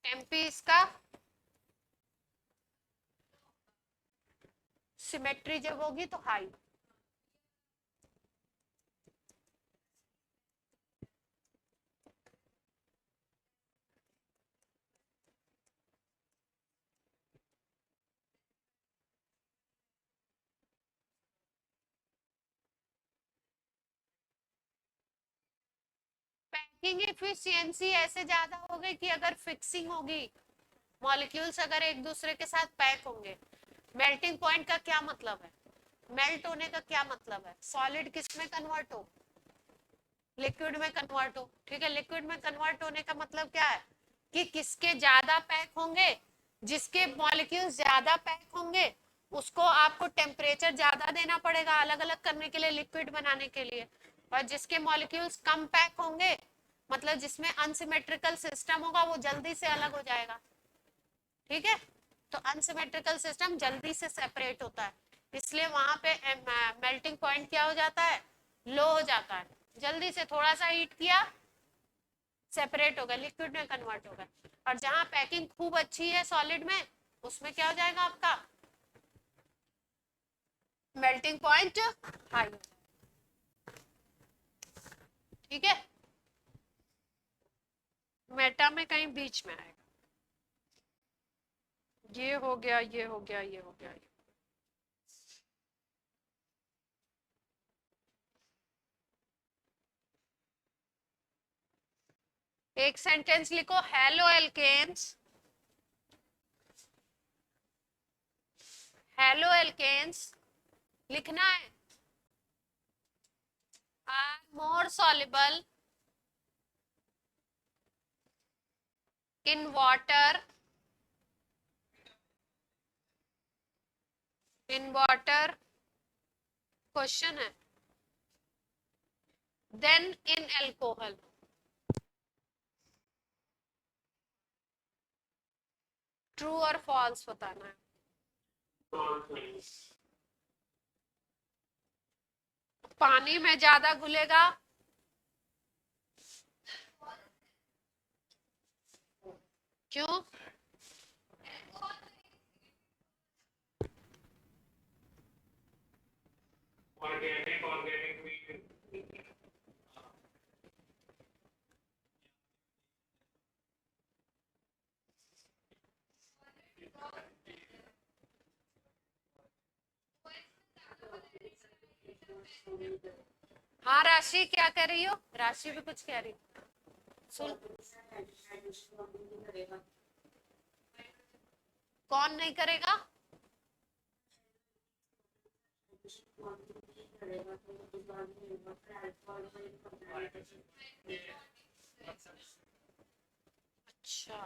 एमपी इसका, सिमेट्री जब होगी तो हाई, पैकिंग एफिशिएंसी ऐसे ज्यादा हो गई कि अगर फिक्सिंग होगी, मॉलिक्यूल्स अगर एक दूसरे के साथ पैक होंगे, मेल्टिंग पॉइंट का क्या मतलब है, मेल्ट होने का क्या मतलब है, सॉलिड किस में कन्वर्ट हो, लिक्विड में कन्वर्ट हो, ठीक है, लिक्विड में कन्वर्ट होने का मतलब क्या है कि किसके ज्यादा पैक होंगे, जिसके मॉलिक्यूल्स ज्यादा पैक होंगे उसको आपको टेम्परेचर ज्यादा देना पड़ेगा अलग अलग करने के लिए, लिक्विड बनाने के लिए, और जिसके मॉलिक्यूल्स कम पैक होंगे, मतलब जिसमें अनसिमेट्रिकल सिस्टम होगा, वो जल्दी से अलग हो जाएगा, ठीक है, तो अनसिमेट्रिकल सिस्टम जल्दी से सेपरेट होता है, इसलिए वहां पे मेल्टिंग पॉइंट क्या हो जाता है, लो हो जाता है, जल्दी से थोड़ा सा हीट किया सेपरेट होगा, लिक्विड में कन्वर्ट होगा, और जहां पैकिंग खूब अच्छी है सॉलिड में, उसमें क्या हो जाएगा आपका, मेल्टिंग पॉइंट हाई, ठीक है, मेटा में कहीं बीच में आएगा, ये हो गया, ये हो गया, ये हो गया, एक सेंटेंस लिखो, हेलो एल्केन्स, हेलो एल्केन्स लिखना है, are more soluble in water, in water question है, देन इन एल्कोहल। ट्रू और फॉल्स बताना है। पानी में ज्यादा घुलेगा, क्यों? ऑर्गेनिक ऑर्गेनिक हाँ राशि क्या कर रही हो? राशि भी कुछ कह रही, सुन। कौन नहीं करेगा? अच्छा, अच्छा,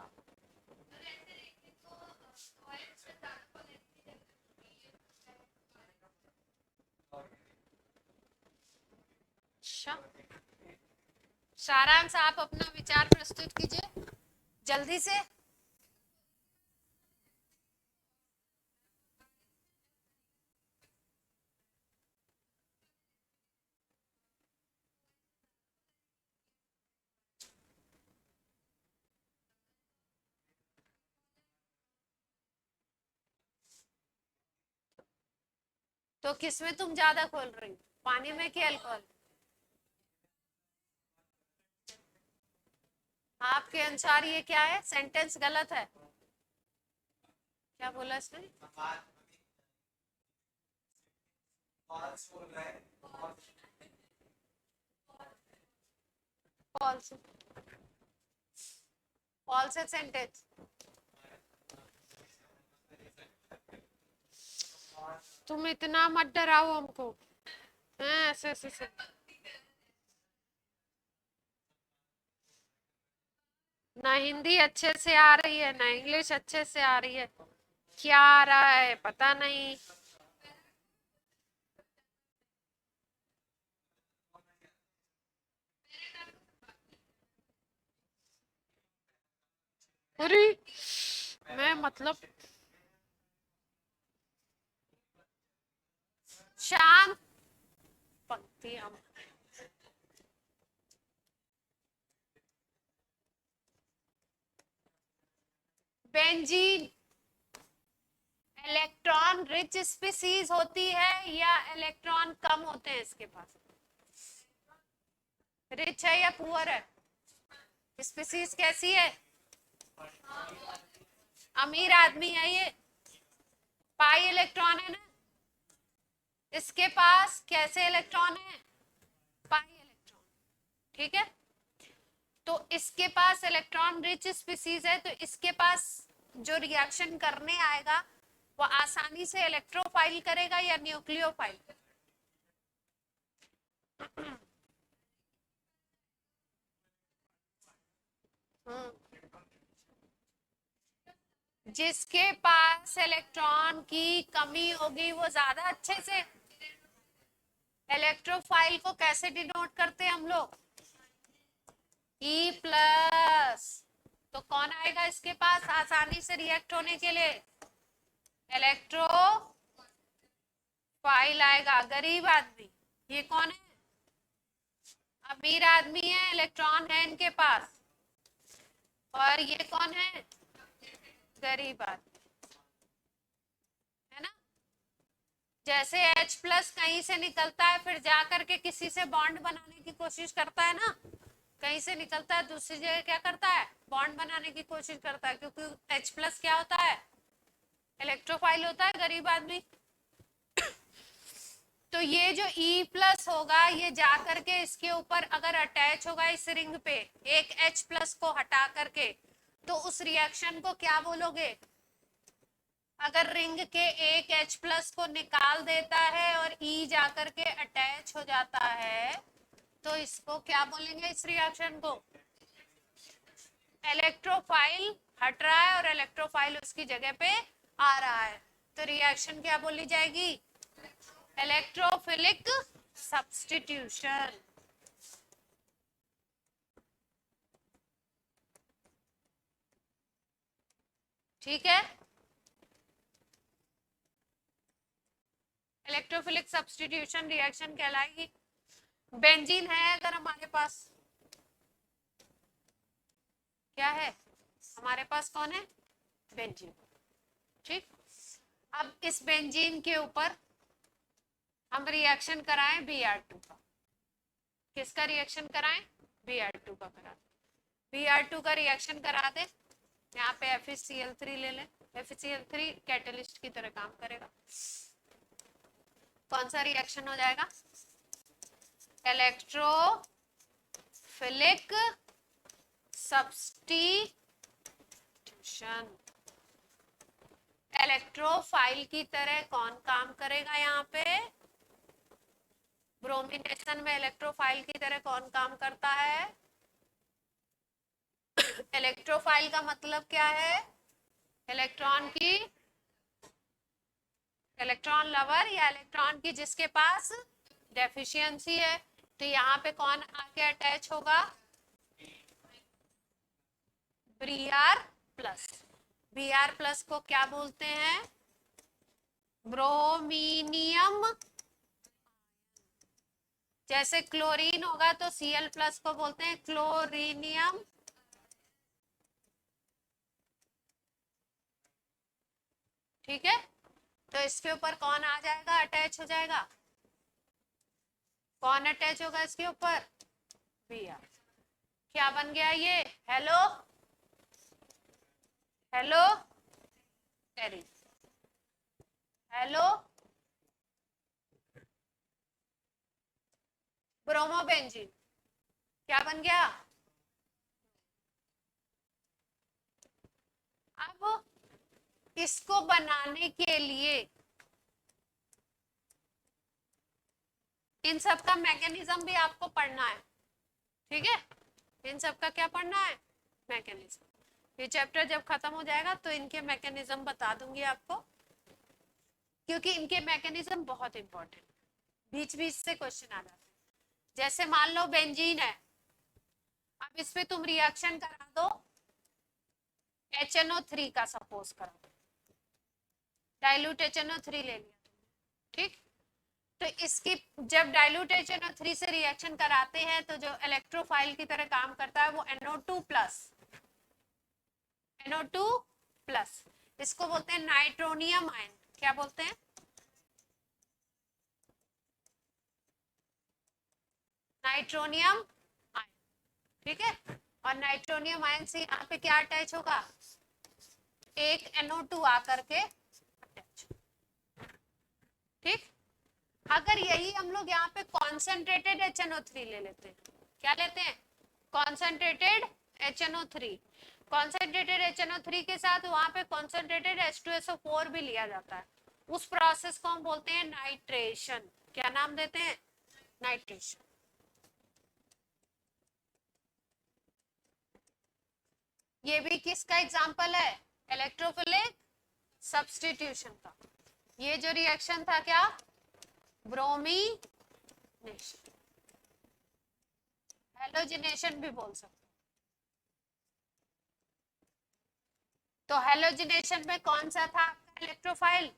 सारांश आप अपना विचार प्रस्तुत कीजिए जल्दी से। तो किसमें तुम ज्यादा खोल रही हो, पानी में कि अल्कोहल? आपके अनुसार ये क्या है? सेंटेंस गलत है। क्या बोला इसने? फॉल्स, फॉल्स है सेंटेंस। तुम इतना मत डराओ हमको। ऐसे ऐसे ऐसे। ना हिंदी अच्छे से आ रही है, ना इंग्लिश अच्छे से आ रही है, क्या आ रहा है पता नहीं। अरे मैं मतलब शांत, पंक्ति हम। बेंजीन इलेक्ट्रॉन रिच स्पीसीज होती है या इलेक्ट्रॉन कम होते हैं इसके पास? रिच है या पुअर है? स्पीसीज कैसी है? अमीर आदमी है ये, पाई इलेक्ट्रॉन है ना, इसके पास कैसे इलेक्ट्रॉन है? पाई इलेक्ट्रॉन, ठीक है। तो इसके पास इलेक्ट्रॉन रिच स्पीसीज है, तो इसके पास जो रिएक्शन करने आएगा वो आसानी से इलेक्ट्रोफाइल करेगा या न्यूक्लियोफाइल? जिसके पास इलेक्ट्रॉन की कमी होगी वो ज्यादा अच्छे से। इलेक्ट्रोफाइल को कैसे डिनोट करते हैं हम लोग? E plus. तो कौन आएगा इसके पास आसानी से रिएक्ट होने के लिए? इलेक्ट्रोफाइल आएगा। गरीब आदमी, ये कौन है? अमीर आदमी है, इलेक्ट्रॉन है इनके पास। और ये कौन है? गरीब आदमी, है ना। जैसे H प्लस कहीं से निकलता है फिर जाकर के किसी से बॉन्ड बनाने की कोशिश करता है ना, कहीं से निकलता है दूसरी जगह क्या करता है? बॉन्ड बनाने की कोशिश करता है, क्योंकि H प्लस क्या होता है? इलेक्ट्रोफाइल होता है, गरीब आदमी। तो ये जो E प्लस होगा ये जा करके इसके ऊपर अगर अटैच होगा इस रिंग पे एक H प्लस को हटा करके, तो उस रिएक्शन को क्या बोलोगे? अगर रिंग के एक H प्लस को निकाल देता है और E जा करके अटैच हो जाता है, तो इसको क्या बोलेंगे? इस रिएक्शन को इलेक्ट्रोफाइल हट रहा है और इलेक्ट्रोफाइल उसकी जगह पे आ रहा है, तो रिएक्शन क्या बोली जाएगी? Electrophilic substitution. ठीक है, इलेक्ट्रोफिलिक सब्स्टिट्यूशन रिएक्शन कहलाएगी। बेंजीन है अगर हमारे पास, क्या है हमारे पास? कौन है? बेंजीन। ठीक, अब इस बेंजीन के ऊपर हम रिएक्शन कराएं Br2 का। किसका रिएक्शन कराएं? Br2 का करा दे। Br2 का रिएक्शन करा दे, यहाँ पे FeCl3 ले लें। FeCl3 कैटलिस्ट की तरह काम करेगा। कौन सा रिएक्शन हो जाएगा? Electrophilic substitution. इलेक्ट्रोफाइल की तरह कौन काम करेगा? यहाँ पे ब्रोमिनेशन में इलेक्ट्रोफाइल की तरह कौन काम करता है? इलेक्ट्रोफाइल का मतलब क्या है? इलेक्ट्रॉन की, इलेक्ट्रॉन लवर या इलेक्ट्रॉन की जिसके पास डेफिशिएंसी है। तो यहाँ पे कौन आके अटैच होगा? Br plus. Br प्लस को क्या बोलते हैं? ब्रोमीनियम। जैसे क्लोरीन होगा तो Cl प्लस को बोलते हैं क्लोरीनियम। ठीक है, तो इसके ऊपर कौन आ जाएगा? अटैच हो जाएगा। कौन अटैच होगा इसके ऊपर? Br। क्या बन गया ये? हेलो हेलो टेरी, हेलो ब्रोमोबेंजीन। क्या बन गया? अब इसको बनाने के लिए इन सब का मैकेनिज्म भी आपको पढ़ना है। ठीक है, इन सब का क्या पढ़ना है? मैकेनिज्म। ये चैप्टर जब खत्म हो जाएगा तो इनके मैकेनिज्म बता दूंगी आपको, क्योंकि इनके मैकेनिज्म बहुत इंपॉर्टेंट, बीच बीच से क्वेश्चन आ जाते हैं। जैसे मान लो बेंजीन है, अब इस पे तुम रिएक्शन करा दो HNO3 का, सपोज करो डाइल्यूट HNO3 ले लिया तुमने। ठीक, तो इसकी जब डाइल्यूट HNO3 से रिएक्शन कराते हैं तो जो इलेक्ट्रोफाइल की तरह काम करता है वो NO2 प्लस, NO2 प्लस, इसको बोलते हैं नाइट्रोनियम आयन। क्या बोलते हैं? Nitronium ion. ठीक है, और नाइट्रोनियम आयन से यहाँ पे क्या अटैच होगा? एक NO2 आकर के अटैच। ठीक, अगर यही हम लोग यहाँ पे कॉन्सेंट्रेटेड HNO3 ले लेते हैं, क्या लेते हैं? Concentrated HNO3। कॉन्सेंट्रेटेड HNO3 के साथ वहां पे कॉन्सेंट्रेटेड H2SO4 भी लिया जाता है, उस प्रोसेस को हम बोलते हैं नाइट्रेशन। क्या नाम देते हैं? नाइट्रेशन। ये भी किसका एग्जांपल है? इलेक्ट्रोफिलिक सब्स्टिट्यूशन का। ये जो रिएक्शन था क्या? ब्रोमीनेशन, हेलोजिनेशन भी बोल सकते। तो हेलोजिनेशन में कौन सा था आपका इलेक्ट्रोफाइल?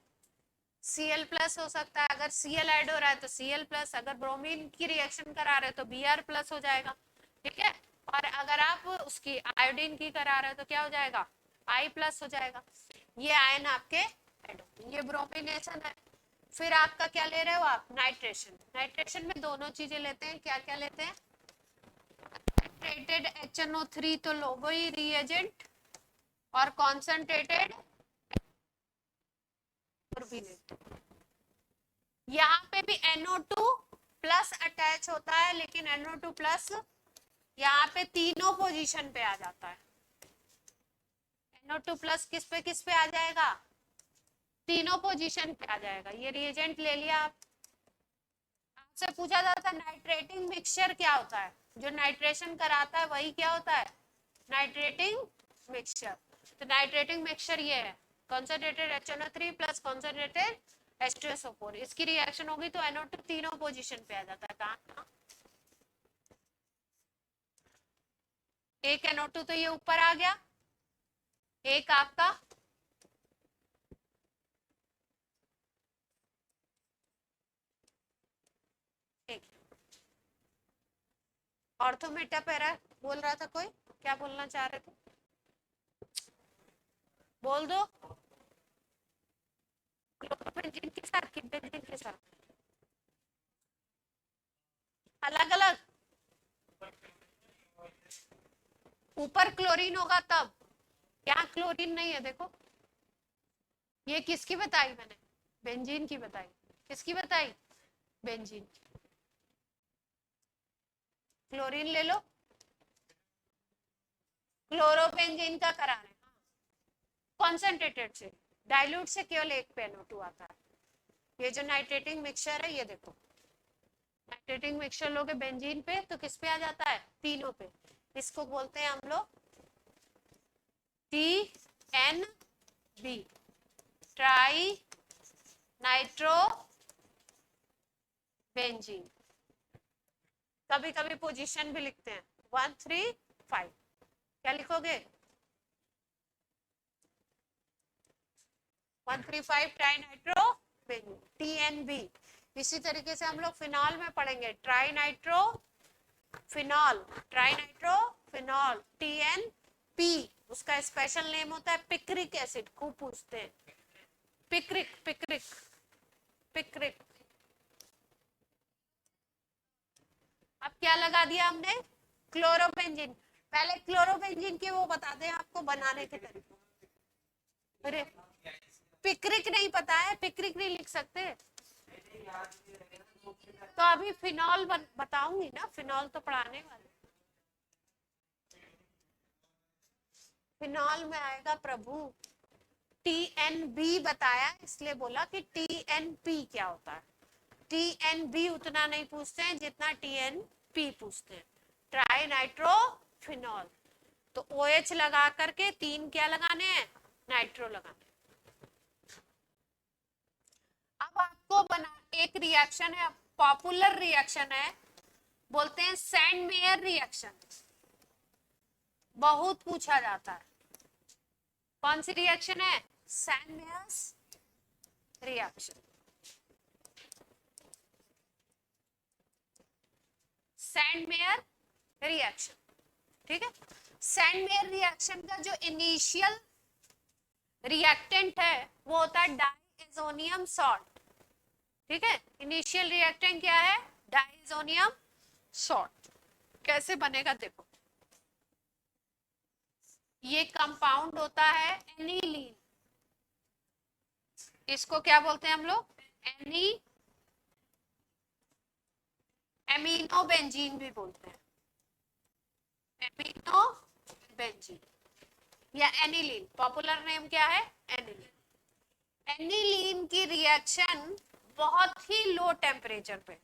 Cl प्लस हो सकता है, अगर Cl ऐड हो रहा है तो Cl प्लस, अगर ब्रोमीन की रिएक्शन करा रहे हो तो Br प्लस हो जाएगा। ठीक है, और अगर आप उसकी आयोडीन की करा रहे हो तो क्या हो जाएगा? I प्लस हो जाएगा। ये आयन आपके ऐड, ये ब्रोमिनेशन है। फिर आपका क्या ले रहे हो आप? नाइट्रेशन। नाइट्रेशन में दोनों चीजें लेते हैं, क्या क्या लेते हैं? कॉन्सेंट्रेटेड HNO3 तो लोगो ही रिएजेंट, और कॉन्सेंट्रेटेड भी लेते हैं। यहाँ पे भी NO2 प्लस अटैच होता है, लेकिन NO2 प्लस यहाँ पे तीनों पोजीशन पे आ जाता है। NO2 प्लस किस पे आ जाएगा? तीनों पोजीशन पे आ जाएगा। ये रिएजेंट ले लिया आप। आपसे पूछा जाता है नाइट्रेटिंग मिक्सचर क्या होता है? जो नाइट्रेशन कराता है वही क्या होता है? Nitrating mixture. तो नाइट्रेटिंग मिक्सचर ये है concentrated HNO3 plus concentrated H2SO4। इसकी रिएक्शन होगी तो NO2 तीनों पोजीशन पे आ जाता है। कहाँ? एक NO2 तो ये ऊपर आ गया, एक आपका एक ऑर्थोमेटा पैरा बोल रहा था कोई, क्या बोलना चाह रहे थे? बोल दो। क्लोरोबेंजीन के साथ कि बेंजीन के साथ? अलग अलग। ऊपर क्लोरीन होगा तब, यहाँ क्लोरीन नहीं है। देखो ये किसकी बताई मैंने? बेंजीन की बताई। किसकी बताई? बेंजीन। क्लोरीन ले लो, क्लोरोबेंजीन का करा रहे हैं कॉन्सेंट्रेटेड से, डाइल्यूट से केवल एक पे NO2 आता है। ये जो नाइट्रेटिंग मिक्सचर है, ये देखो नाइट्रेटिंग मिक्सचर लोगे बेंजीन पे तो किस पे आ जाता है? तीनों पे। इसको बोलते हैं हम लोग TNB, ट्राई नाइट्रो बेंजीन। कभी कभी पोजीशन भी लिखते हैं 1 3 5। क्या लिखोगे? 135 ट्राई नाइट्रो बेंजीन, TNB। इसी तरीके से हम लोग फिनॉल में पढ़ेंगे tri nitro phenol, tri nitro phenol, TNP। उसका स्पेशल नेम होता है पिक्रिक एसिड। खूब पूछते हैं पिक्रिक पिक्रिक पिक्रिक। अब क्या लगा दिया हमने? क्लोरोबेंजीन। पहले क्लोरोबेंजीन के वो बता दें आपको बनाने के तरीके। अरे पिक्रिक नहीं पता है? पिक्रिक नहीं लिख सकते तो अभी फिनॉल बताऊंगी ना, फिनॉल तो पढ़ाने वाले। फिनॉल में आएगा प्रभु TNB बताया, इसलिए बोला कि TNP क्या होता है। TNB उतना नहीं पूछते हैं जितना TNP पूछते हैं, ट्राई नाइट्रो फिनॉल। तो OH लगा करके तीन क्या लगाने हैं? नाइट्रो लगाने। अब आपको बना एक रिएक्शन है, पॉपुलर रिएक्शन है, बोलते हैं सैंड मेयर रिएक्शन। बहुत पूछा जाता है। कौन सी रिएक्शन है? Sandmeyer's reaction. Sandmeyer reaction, ठीक है। सैंड मेयर रिएक्शन का जो इनिशियल रिएक्टेंट है वो होता है डाइएजोनियम सॉल्ट, ठीक है। इनिशियल रिएक्टेंट क्या है? Diazonium salt. कैसे बनेगा देखो, ये कंपाउंड होता है एनिलीन। इसको क्या बोलते हैं हम लोग? एमिनो बेंजीन भी बोलते हैं, एमिनो बेंजीन या एनिलीन। पॉपुलर नेम क्या है? एनिलीन। एनिलीन की रिएक्शन बहुत ही लो टेम्परेचर पे,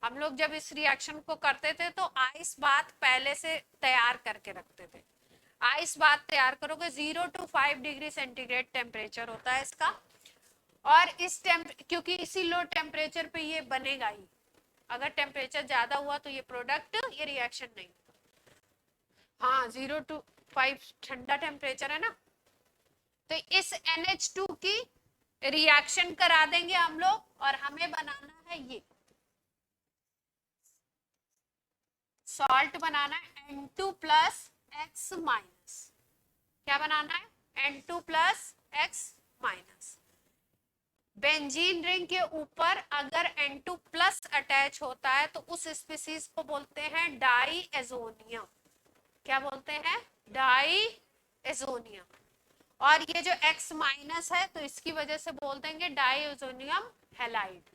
हम लोग जब इस रिएक्शन को करते थे तो आइस बाथ पहले से तैयार करके रखते थे। आइस बाथ तैयार करोगे 0 to 5 डिग्री सेंटीग्रेड टेम्परेचर होता है इसका। और इस क्योंकि इसी लो टेम्परेचर पे ये बनेगा ही, अगर टेम्परेचर ज्यादा हुआ तो ये प्रोडक्ट, ये रिएक्शन नहीं। हाँ 0 to 5 ठंडा टेम्परेचर है ना। तो इस NH2 की रिएक्शन करा देंगे हम लोग और हमें बनाना है ये सॉल्ट बनाना है N2 प्लस एक्स माइनस। क्या बनाना है? N2 plus x minus. Benzene ring के ऊपर अगर N2 प्लस अटैच होता है तो उस स्पीसीज को बोलते हैं डाईएजोनियम। क्या बोलते हैं? डाईएजोनियम। और ये जो X माइनस है तो इसकी वजह से बोल देंगे डाईएजोनियम हैलाइड।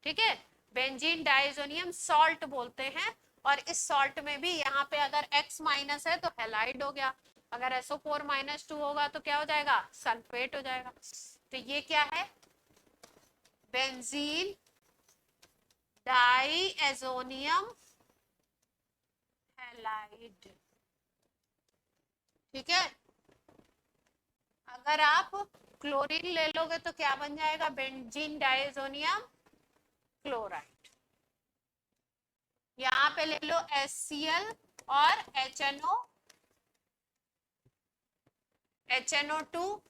ठीक है, बेंजीन डाइजोनियम सॉल्ट बोलते हैं। और इस सॉल्ट में भी यहाँ पे अगर X माइनस है तो हैलाइड हो गया, अगर SO4 माइनस 2 होगा तो क्या हो जाएगा, सल्फेट हो जाएगा। तो ये क्या है, बेंजीन डाइएजोनियम हैलाइड। ठीक है, अगर आप क्लोरीन ले लोगे तो क्या बन जाएगा, बेंजीन डाइएजोनियम क्लोराइड। यहाँ पे ले लो HCl और HNO2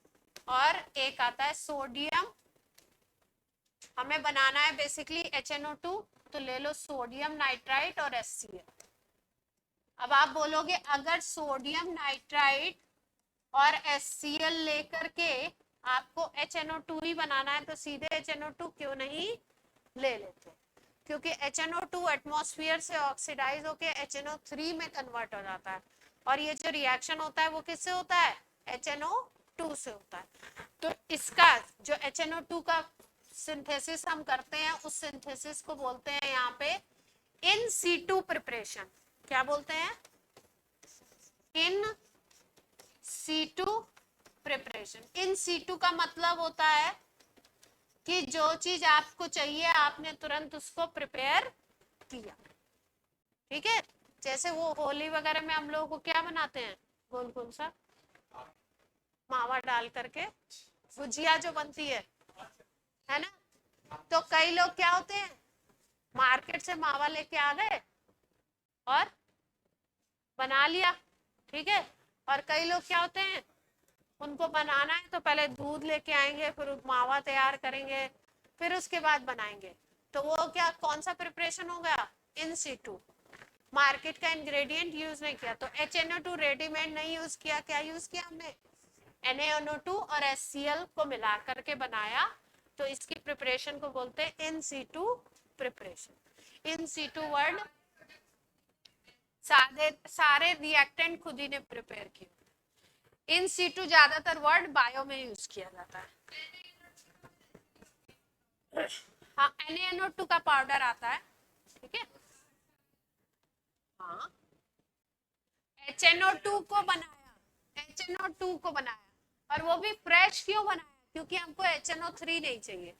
और एक आता है सोडियम। हमें बनाना है बेसिकली HNO2, तो ले लो सोडियम नाइट्राइट और HCl। अब आप बोलोगे अगर सोडियम नाइट्राइट और HCl लेकर के आपको HNO2 ही बनाना है तो सीधे HNO2 क्यों नहीं ले लेते, क्योंकि HNO2 एटमॉस्फेयर से ऑक्सीडाइज होके HNO3 में कन्वर्ट हो जाता है, और ये जो रिएक्शन होता है वो किससे होता है, HNO2 से होता है। तो इसका जो HNO2 का सिंथेसिस हम करते हैं उस सिंथेसिस को बोलते हैं यहाँ पे इन सीटू प्रिपरेशन। क्या बोलते हैं, in situ preparation. In situ का मतलब होता है कि जो चीज आपको चाहिए आपने तुरंत उसको प्रिपेयर किया। ठीक है, जैसे वो होली वगैरह में हम लोगों को क्या बनाते हैं, गोल गोल सा मावा डाल करके गुजिया जो बनती है ना, तो कई लोग क्या होते हैं मार्केट से मावा लेके आ गए और बना लिया। ठीक है, और कई लोग क्या होते हैं उनको बनाना है तो पहले दूध लेके आएंगे, फिर मावा तैयार करेंगे, फिर उसके बाद बनाएंगे। तो वो क्या, कौन सा प्रिपरेशन हो गया, इन सीटू, मार्केट का इंग्रेडिएंट यूज नहीं किया। तो HNO2 रेडीमेड नहीं यूज किया, क्या यूज किया हमने, NaNO2 और HCl को मिला करके बनाया। तो इसकी प्रिपरेशन को बोलते हैं in situ preparation. In situ word सारे रिएक्टेंट खुद ही ने प्रिपेयर किए। इन सीटू ज्यादातर वर्ड बायो में यूज किया जाता है। हाँ, NaNO2 का पाउडर आता है। ठीक है, हाँ, HNO2 को बनाया, HNO2 को बनाया, और वो भी फ्रेश क्यों बनाया, क्योंकि हमको HNO3 नहीं चाहिए।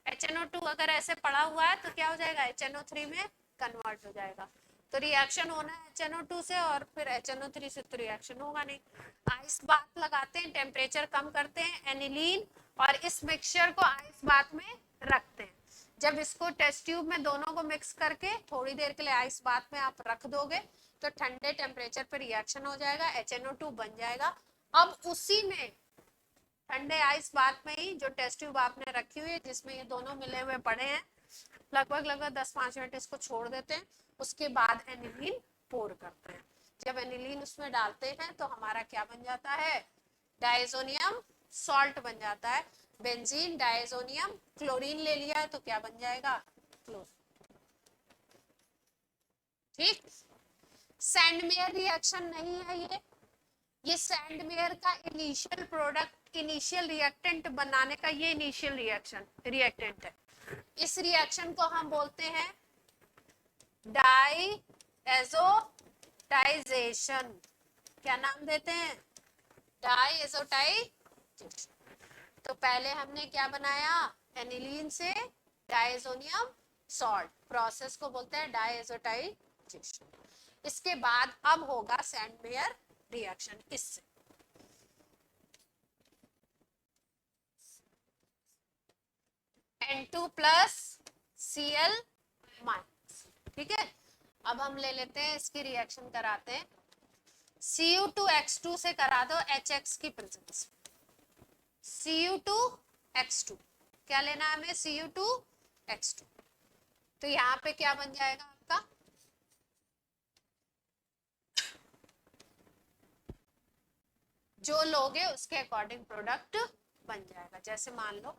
HNO2 अगर ऐसे पड़ा हुआ है तो क्या हो जाएगा, HNO3 में कन्वर्ट हो जाएगा। तो रिएक्शन होना है HNO2 से, और फिर HNO3 से तो रिएक्शन होगा नहीं। आइस बात लगाते हैं, टेम्परेचर कम करते हैं एनिलीन, और इस मिक्सचर को आइस बात में रखते हैं। जब इसको टेस्ट ट्यूब में दोनों को मिक्स करके थोड़ी देर के लिए आइस बात में आप रख दोगे तो ठंडे टेम्परेचर पर रिएक्शन हो जाएगा, HNO2 बन जाएगा। अब उसी में ठंडे आइस बात में ही जो टेस्ट ट्यूब आपने रखी हुई है जिसमें ये दोनों मिले हुए पड़े हैं, लगभग 10-5 मिनट इसको छोड़ देते हैं। उसके बाद एनिलीन पोर करते हैं। जब एनिलीन उसमें डालते हैं तो हमारा क्या बन जाता है, डाइजोनियम सॉल्ट बन जाता है। बेंजीन डाइजोनियम क्लोरीन ले लिया है तो क्या बन जाएगा, क्लोरीन। ठीक, सैंडमेयर रिएक्शन नहीं है ये सैंडमेयर का इनिशियल प्रोडक्ट, इनिशियल रिएक्टेंट बनाने का ये इनिशियल रिएक्टेंट है। इस रिएक्शन को हम बोलते हैं डाइएजोटाइजेशन। क्या नाम देते हैं, डाइएजोटाइजेशन। तो पहले हमने क्या बनाया, एनिलीन से डाइएजोनियम सॉल्ट, प्रोसेस को बोलते हैं डाइएजोटाइजेशन। इसके बाद अब होगा सैंडमेयर रिएक्शन। इससे N2 प्लस Cl माइनस। ठीक है, अब हम ले लेते हैं इसकी रिएक्शन कराते हैं। Cu2X2 से करा दो HX की प्रेजेंस। Cu2X2 क्या लेना है हमें, Cu2X2। तो यहाँ पे क्या बन जाएगा आपका, जो लोगे उसके अकॉर्डिंग प्रोडक्ट बन जाएगा। जैसे मान लो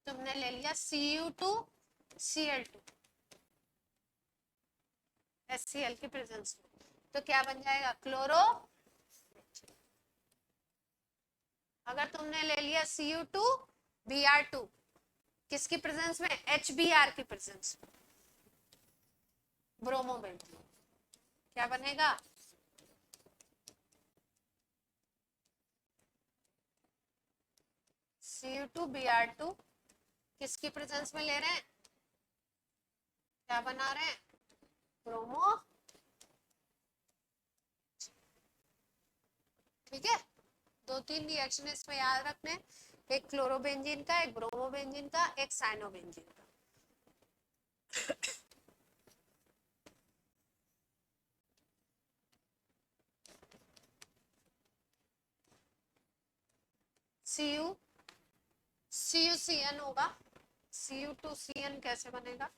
तुमने ले लिया Cu2Cl2 HCl की प्रेजेंस में, तो क्या बन जाएगा, क्लोरो। अगर तुमने ले लिया Cu2Br2 किसकी प्रेजेंस में, HBr की प्रेजेंस में, ब्रोमोबेंजीन, क्या बनेगा, Cu2Br2 किसकी प्रेजेंस में ले रहे हैं, क्या बना रहे हैं, ब्रोमो, ठीक है। दो तीन रिएक्शन इसमें याद रखने, एक क्लोरोबेंजीन का, एक ब्रोमोबेंजीन का, एक साइनोबेंजीन का। CuCN होगा, Cu2CN कैसे बनेगा,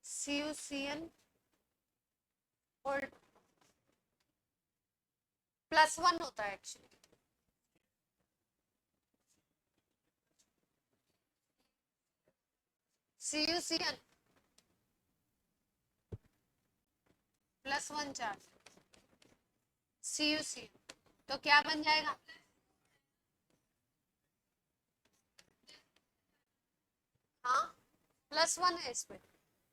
CuCN और +1 होता है एक्चुअली, CuCN +1 चार्ज, CuCN तो क्या बन जाएगा, हाँ +1 है इसमें,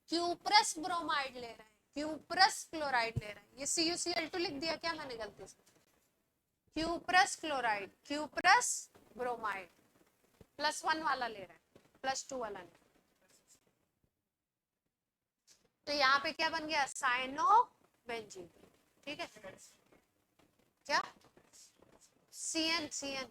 क्यूप्रस ब्रोमाइड ले रहे हैं, क्यूप्रस क्लोराइड ले रहे हैं, ये CuCl2 लिख दिया क्या मैंने गलती से, क्यूप्रस क्लोराइड, क्यूप्रस ब्रोमाइड, +1 वाला ले रहा है, +2 वाला नहीं। तो यहाँ पे क्या बन गया, साइनोबेंजीन, ठीक है, क्या CN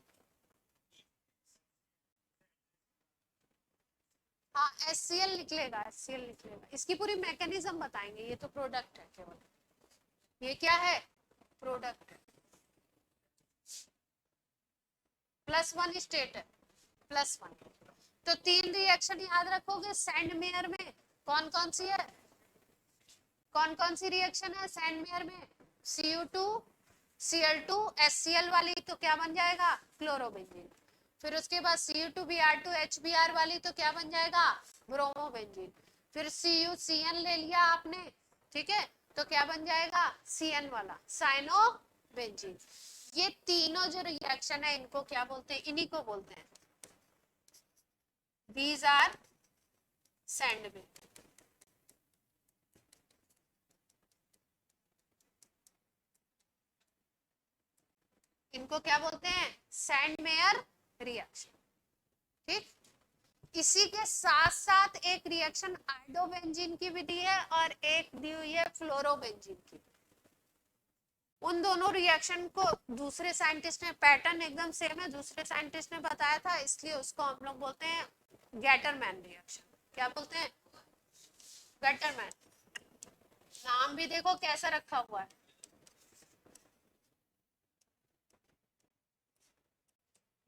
हाँ HCl निकलेगा, HCl निकलेगा, इसकी पूरी मैकेनिज्म बताएंगे, ये तो प्रोडक्ट है केवल, ये क्या है, प्रोडक्ट है, +1 स्टेट है, +1। तो तीन रिएक्शन याद रखोगे सैंडमेयर में, कौन कौन सी है, कौन कौन सी रिएक्शन है सैंडमेयर में, Cu2 Cl2 HCl वाली तो क्या बन जाएगा, क्लोरोबेंजीन, फिर उसके बाद Cu2Br2 HBr वाली तो क्या बन जाएगा, ब्रोमोबेंजीन, फिर CuCN ले लिया आपने, ठीक है, तो क्या बन जाएगा, CN वाला, साइनोबेंजीन। ये तीनों जो रिएक्शन है इनको क्या बोलते हैं, इन्हीं को बोलते हैं, these are सैंडमेयर, इनको क्या बोलते हैं, सैंडमेयर रिएक्शन, ठीक। इसी के साथ साथ एक रिएक्शन आयोडोबेंजीन की भी दी है और एक दी हुई है फ्लोरोबेंजीन की, उन दोनों रिएक्शन को दूसरे साइंटिस्ट ने, पैटर्न एकदम सेम है, दूसरे साइंटिस्ट ने बताया था, इसलिए उसको हम लोग बोलते हैं गैटरमैन रिएक्शन, क्या बोलते हैं, गैटरमैन, नाम भी देखो कैसा रखा हुआ है,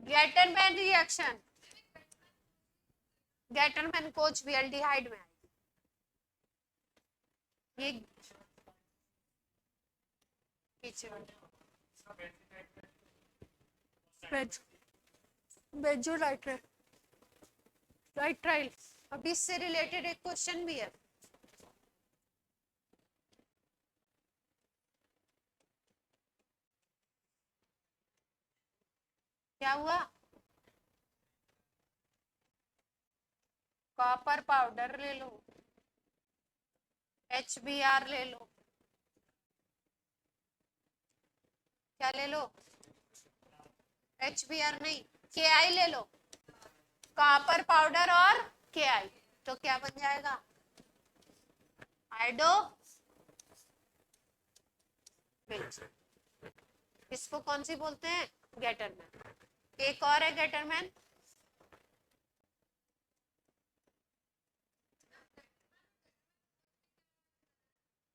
गैटरमैन रिएक्शन, गैटरमैन कोच भी एल्डिहाइड में आएगी, ये पीछे बेंजोनाइट्राइल, अभी इससे रिलेटेड एक क्वेश्चन भी है, क्या हुआ, कॉपर पाउडर ले लो, HBr ले लो, क्या ले लो, HBr नहीं Ki ले लो, कॉपर पाउडर और Ki, तो क्या बन जाएगा, आइडो, इसको कौन सी बोलते हैं, गैटरमैन। एक और है गैटरमैन,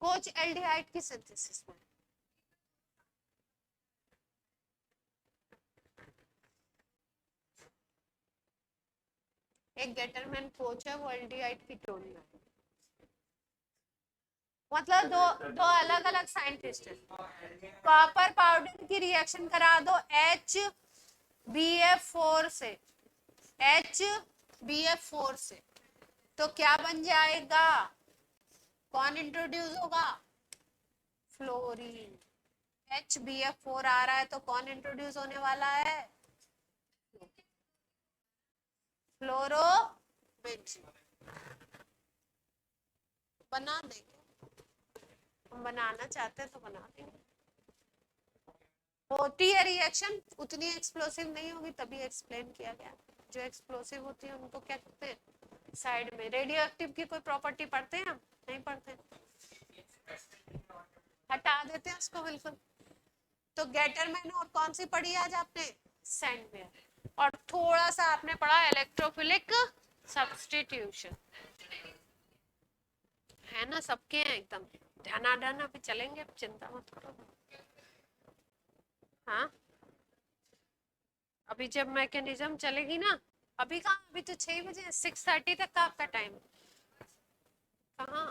कोच एल्डिहाइड की सिंथेसिस में, एक गैटरमैन कोच है वो एल्डिहाइड की टोन में, मतलब दो अलग अलग साइंटिस्ट हैं, कॉपर पाउडर की रिएक्शन करा दो HBF4 से, HBF4 से, तो क्या बन जाएगा, कौन इंट्रोड्यूस होगा, फ्लोरीन, HBF4 आ रहा है तो कौन इंट्रोड्यूस होने वाला है, क्लोरोबेंजीन बना देंगे, हम बनाना चाहते हैं तो बना देंगे। होती है रिएक्शन, उतनी एक्सप्लोसिव नहीं होगी, तभी एक्सप्लेन किया गया। जो एक्सप्लोसिव होती है उनको क्या कहते हैं, साइड में। रेडियो एक्टिव की कोई प्रॉपर्टी पढ़ते हैं हम? नहीं पढ़ते, हटा देते हैं उसको बिल्कुल। तो गेटरमैन और कौन सी पढ़ी आज आपने? सैंडवेयर। और थोड़ा सा आपने पढ़ा इलेक्ट्रोफिलिक सब्स्टिट्यूशन, है ना? सबके हैं एकदम ध्यानाधन, अभी चलेंगे, अब चिंता मत करो। हाँ, अभी जब मैकेनिज्म चलेगी ना, अभी कहाँ, अभी तो 6 बजे, 6:30 तक का आपका टाइम। कहाँ,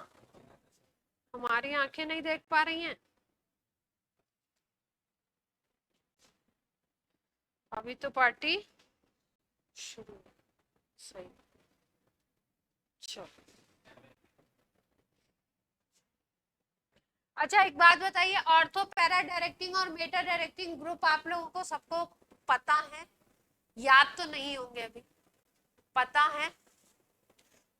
हमारी आंखें नहीं देख पा रही हैं? अभी तो पार्टी शुरू, सही, चलो। अच्छा एक बात बताइए, ऑर्थो पैरा डायरेक्टिंग और मेटा डायरेक्टिंग ग्रुप आप लोगों को सबको पता है? याद तो नहीं होंगे अभी, पता है?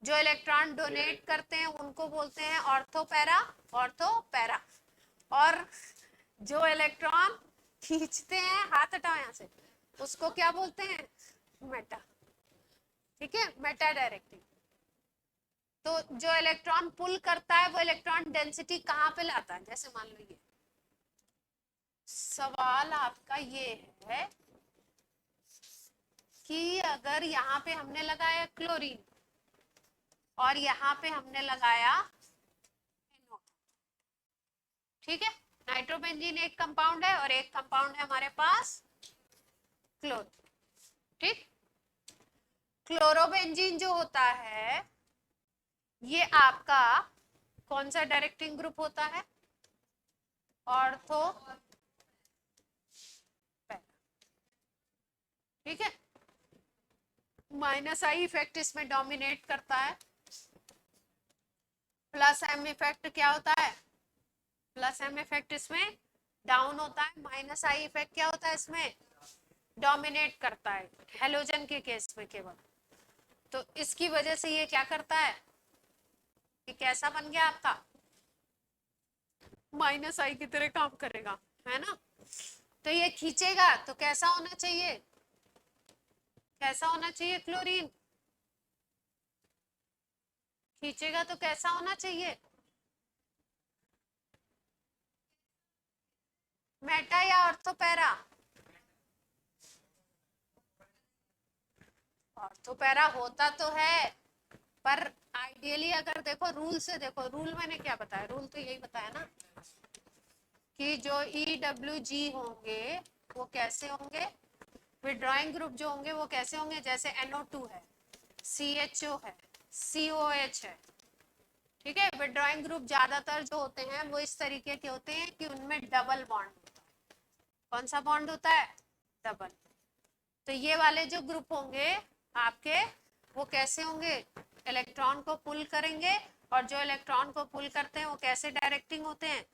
जो इलेक्ट्रॉन डोनेट करते हैं उनको बोलते हैं ऑर्थो पैरा, ऑर्थो पैरा। और जो इलेक्ट्रॉन खींचते हैं, हाथ हटाओ यहाँ से, उसको क्या बोलते हैं? मेटा। ठीक है, मेटा डायरेक्टिंग। तो जो इलेक्ट्रॉन पुल करता है वो इलेक्ट्रॉन डेंसिटी कहाँ पे लाता है? जैसे मान लो ये सवाल आपका ये है कि अगर यहाँ पे हमने लगाया क्लोरीन और यहाँ पे हमने लगाया NO, ठीक है, नाइट्रोबेंजीन एक कंपाउंड है और एक कंपाउंड है हमारे पास क्लोर, ठीक। क्लोरोबेंजीन जो होता है ये आपका कौन सा डायरेक्टिंग ग्रुप होता है? ऑर्थो, ठीक है। माइनस आई इफेक्ट इसमें डोमिनेट करता है, प्लस एम इफेक्ट क्या होता है? प्लस एम इफेक्ट इसमें डाउन होता है, माइनस आई इफेक्ट क्या होता है इसमें? डोमिनेट करता है, हेलोजन के केस में केवल। तो इसकी वजह से ये क्या करता है, ये कैसा बन गया आपका? माइनस आई की तरह काम करेगा, है ना? तो ये खींचेगा तो कैसा होना चाहिए, कैसा होना चाहिए? क्लोरीन खींचेगा तो कैसा होना चाहिए? मेटा या ऑर्थो पैरा? ऑर्थो पैरा होता तो है, पर आइडियली अगर देखो रूल से, देखो रूल मैंने क्या बताया, रूल तो यही बताया ना कि जो EWG होंगे वो कैसे होंगे, विड्रॉइंग ग्रुप जो होंगे वो कैसे होंगे, जैसे NO2 है, CHO है, COH है, ठीक है। विड्रॉइंग ग्रुप ज्यादातर जो होते हैं वो इस तरीके के होते हैं कि उनमें डबल बॉन्ड होता है। कौन सा बॉन्ड होता है? डबल। तो ये वाले जो ग्रुप होंगे आपके वो कैसे होंगे, इलेक्ट्रॉन को पुल करेंगे, और जो इलेक्ट्रॉन को पुल करते हैं वो कैसे डायरेक्टिंग होते हैं?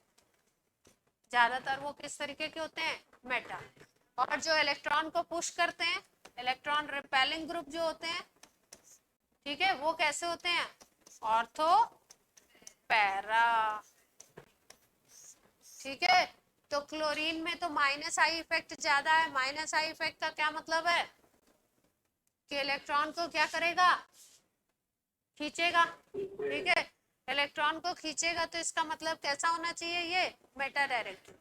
ज्यादातर वो किस तरीके के होते हैं? मेटा। और जो इलेक्ट्रॉन को पुश करते हैं, इलेक्ट्रॉन रिपेलिंग ग्रुप जो होते हैं, ठीक है, वो कैसे होते हैं? ऑर्थो पैरा, ठीक है। तो क्लोरीन में तो माइनस आई इफेक्ट ज्यादा है। माइनस आई इफेक्ट का क्या मतलब है कि इलेक्ट्रॉन को क्या करेगा? खींचेगा, ठीक है। इलेक्ट्रॉन को खींचेगा तो इसका मतलब कैसा होना चाहिए? ये मेटा डायरेक्टिव।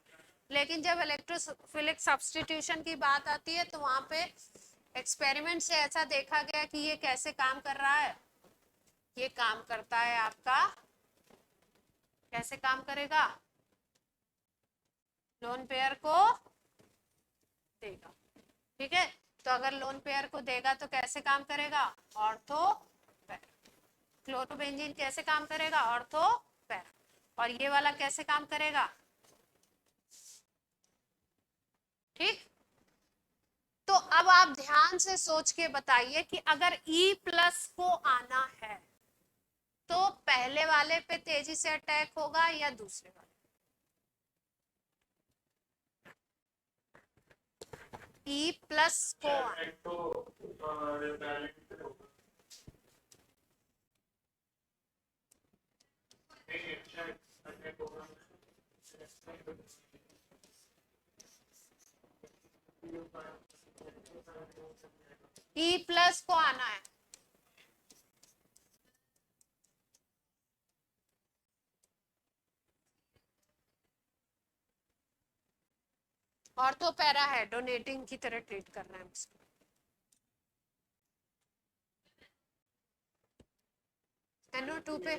लेकिन जब इलेक्ट्रोफिलिक सब्स्टिट्यूशन की बात आती है तो वहां पे एक्सपेरिमेंट से ऐसा देखा गया कि ये कैसे काम कर रहा है, ये काम करता है आपका, कैसे काम करेगा? लोन पेयर को देगा, ठीक है। तो अगर लोन पेयर को देगा तो कैसे काम करेगा? Ortho para. क्लोरोबेंजीन कैसे काम करेगा? Ortho para. और ये वाला कैसे काम करेगा? ठीक। तो अब आप ध्यान से सोच के बताइए कि अगर E+ को आना है तो पहले वाले पे तेजी से अटैक होगा या दूसरे वाले? E+ को तो रिपेलिंग E प्लस को आना है, ऑर्थो पैरा है, डोनेटिंग की तरह ट्रीट करना है उसको। NO2 पे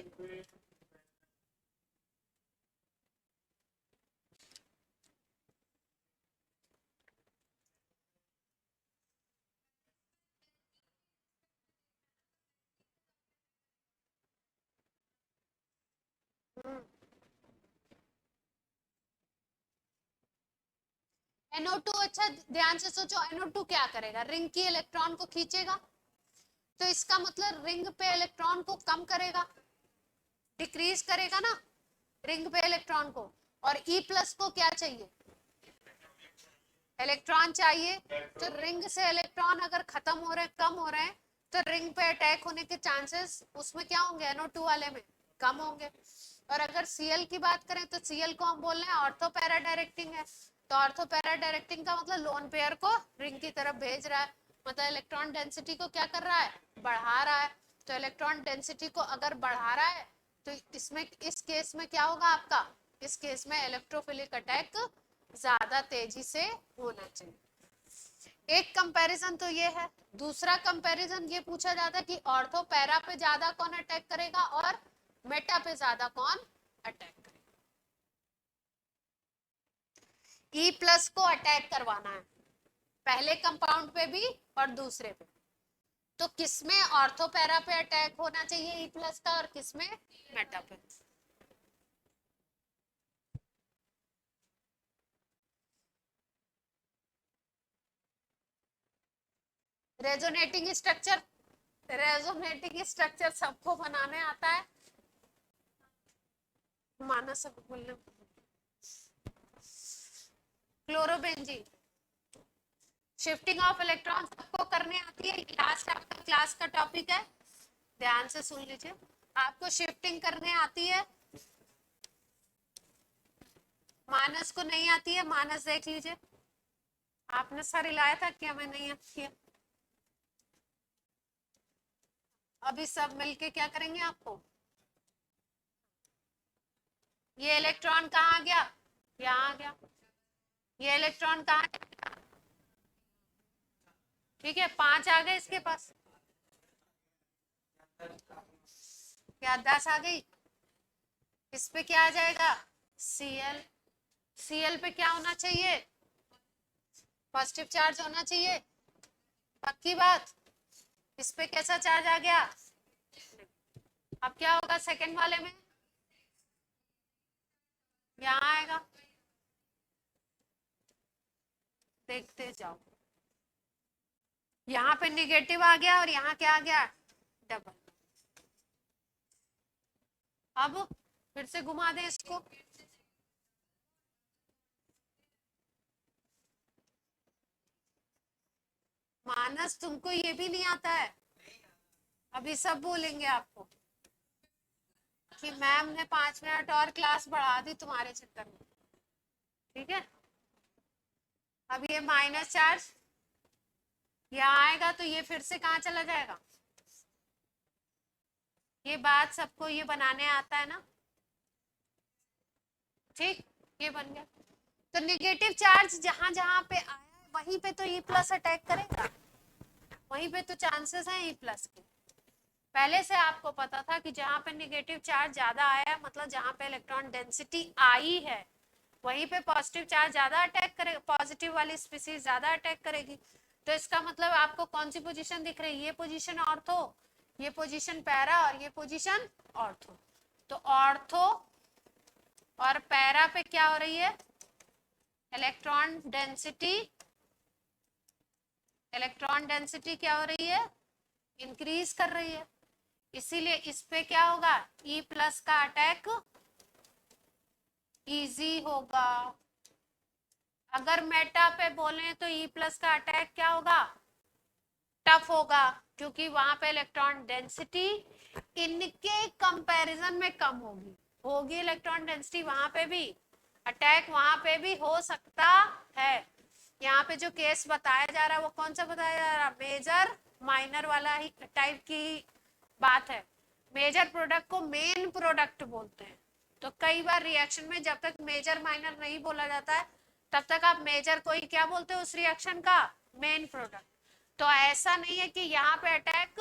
NO2, अच्छा ध्यान से सोचो, NO2 क्या करेगा, रिंग की इलेक्ट्रॉन को खींचेगा, तो इसका मतलब रिंग पे इलेक्ट्रॉन को कम करेगा, डिक्रीज करेगा ना रिंग पे इलेक्ट्रॉन को। और E प्लस को क्या चाहिए, इलेक्ट्रॉन चाहिए। तो रिंग से इलेक्ट्रॉन अगर खत्म हो रहे हैं, कम हो रहे हैं, तो रिंग पे अटैक होने के चांसेस उसमें क्या होंगे, NO2 वाले में कम होंगे। और अगर Cl की बात करें तो Cl को हम बोल रहे हैं ऑर्थो पैरा डायरेक्टिंग है, तो ऑर्थो पैरा डायरेक्टिंग का मतलब लोन पेयर को रिंग की तरफ भेज रहा है, मतलब इलेक्ट्रॉन डेंसिटी को क्या कर रहा है, बढ़ा रहा है। तो इलेक्ट्रॉन डेंसिटी को अगर बढ़ा रहा है तो इसमें, इस केस में क्या होगा आपका, इस केस में इलेक्ट्रोफिलिक अटैक ज्यादा तेजी से होना चाहिए। एक कंपैरिजन तो ये है। दूसरा कंपैरिजन ये पूछा जाता है कि ऑर्थो पैरा पे ज्यादा कौन अटैक करेगा और मेटा पे ज्यादा कौन अटैक करेगा। E प्लस को अटैक करवाना है, पहले कंपाउंड पे भी और दूसरे पे। तो किसमें ऑर्थो पैरा पे अटैक होना चाहिए E प्लस का, और किसमें मेटा पे। रेजोनेटिंग स्ट्रक्चर, रेजोनेटिंग स्ट्रक्चर सबको बनाने आता है, मानस बोलने। क्लोरोबेंजीन, शिफ्टिंग ऑफ इलेक्ट्रॉन सबको करने आती है, लास्ट आपका क्लास का टॉपिक है, ध्यान से सुन लीजिए। आपको शिफ्टिंग करने आती है, मानस को नहीं आती है, मानस देख लीजिए, आपने सर हिलाया था क्या, मैं नहीं किया। अभी सब मिलके क्या करेंगे आपको, ये इलेक्ट्रॉन कहाँ आ गया, यहाँ आ गया, ये इलेक्ट्रॉन कहाँ, ठीक है 5 आ गए इसके पास, क्या 10 आ गई, इस पे क्या आ जाएगा Cl, Cl पे क्या होना चाहिए, पॉजिटिव चार्ज होना चाहिए, पक्की बात। इस पे कैसा चार्ज आ गया, अब क्या होगा सेकंड वाले में, यहाँ आएगा, देखते जाओ, यहाँ पे निगेटिव आ गया और यहाँ क्या आ गया, डबल। अब फिर से घुमा दें इसको, मानस तुमको ये भी नहीं आता है, अभी सब बोलेंगे आपको कि मैम ने 5 मिनट और क्लास बढ़ा दी तुम्हारे चक्कर में, ठीक है। अब ये माइनस चार्ज यहाँ आएगा तो ये फिर से कहाँ चला जाएगा, ये बात सबको ये बनाने आता है ना, ठीक, ये बन गया। तो निगेटिव चार्ज जहां जहां पे आया है वहीं पे तो E प्लस अटैक करेगा, वहीं पे तो चांसेस हैं E प्लस के। पहले से आपको पता था कि जहां पे निगेटिव चार्ज ज्यादा आया, मतलब जहां पे इलेक्ट्रॉन डेंसिटी आई है वहीं पे पॉजिटिव चार्ज ज्यादा अटैक करेगा, पॉजिटिव वाली स्पीसीज ज्यादा अटैक करेगी। तो इसका मतलब आपको कौन सी पोजीशन दिख रही है, ये पोजीशन ऑर्थो, ये पोजीशन पैरा और ये पोजीशन ऑर्थो। तो ऑर्थो और पैरा पे क्या हो रही है, इलेक्ट्रॉन डेंसिटी, इलेक्ट्रॉन डेंसिटी क्या हो रही है, इंक्रीज कर रही है, इसीलिए इस पे क्या होगा, E प्लस का अटैक इजी होगा। अगर मेटा पे बोले तो E प्लस का अटैक क्या होगा, टफ होगा, क्योंकि वहां पे इलेक्ट्रॉन डेंसिटी इनके कंपैरिजन में कम होगी, होगी इलेक्ट्रॉन डेंसिटी वहां पे भी, अटैक वहां पे भी हो सकता है। यहाँ पे जो केस बताया जा रहा है वो कौन सा बताया जा रहा है, मेजर माइनर वाला ही टाइप की बात है। मेजर प्रोडक्ट को मेन प्रोडक्ट बोलते हैं। तो कई बार रिएक्शन में जब तक मेजर माइनर नहीं बोला जाता है तब तक आप मेजर को ही क्या बोलते हो उस रिएक्शन का, मेन प्रोडक्ट। तो ऐसा नहीं है कि यहाँ पे अटैक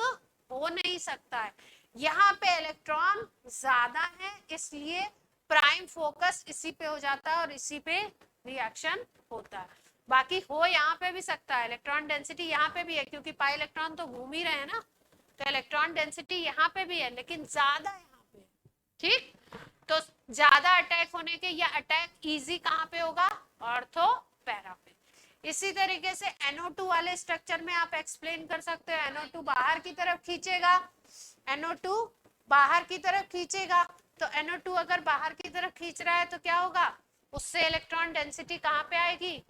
हो नहीं सकता है, यहाँ पे इलेक्ट्रॉन ज्यादा है इसलिए प्राइम फोकस इसी पे हो जाता है और इसी पे रिएक्शन होता है। बाकी हो यहाँ पे भी सकता है, इलेक्ट्रॉन डेंसिटी यहाँ पे भी है क्योंकि पाई इलेक्ट्रॉन तो घूम ही रहे हैं ना, तो इलेक्ट्रॉन डेंसिटी यहाँ पे भी है लेकिन ज्यादा यहाँ पे। ठीक, तो ज्यादा अटैक होने के या अटैक इजी कहाँ पे होगा, ऑर्थो पैरा पे। इसी तरीके से NO2 वाले स्ट्रक्चर में आप एक्सप्लेन कर सकते हो, NO2 बाहर की तरफ खींचेगा, NO2 बाहर की तरफ खींचेगा, तो NO2 अगर बाहर की तरफ खींच रहा है तो क्या होगा, उससे इलेक्ट्रॉन डेंसिटी कहाँ पे आएगी,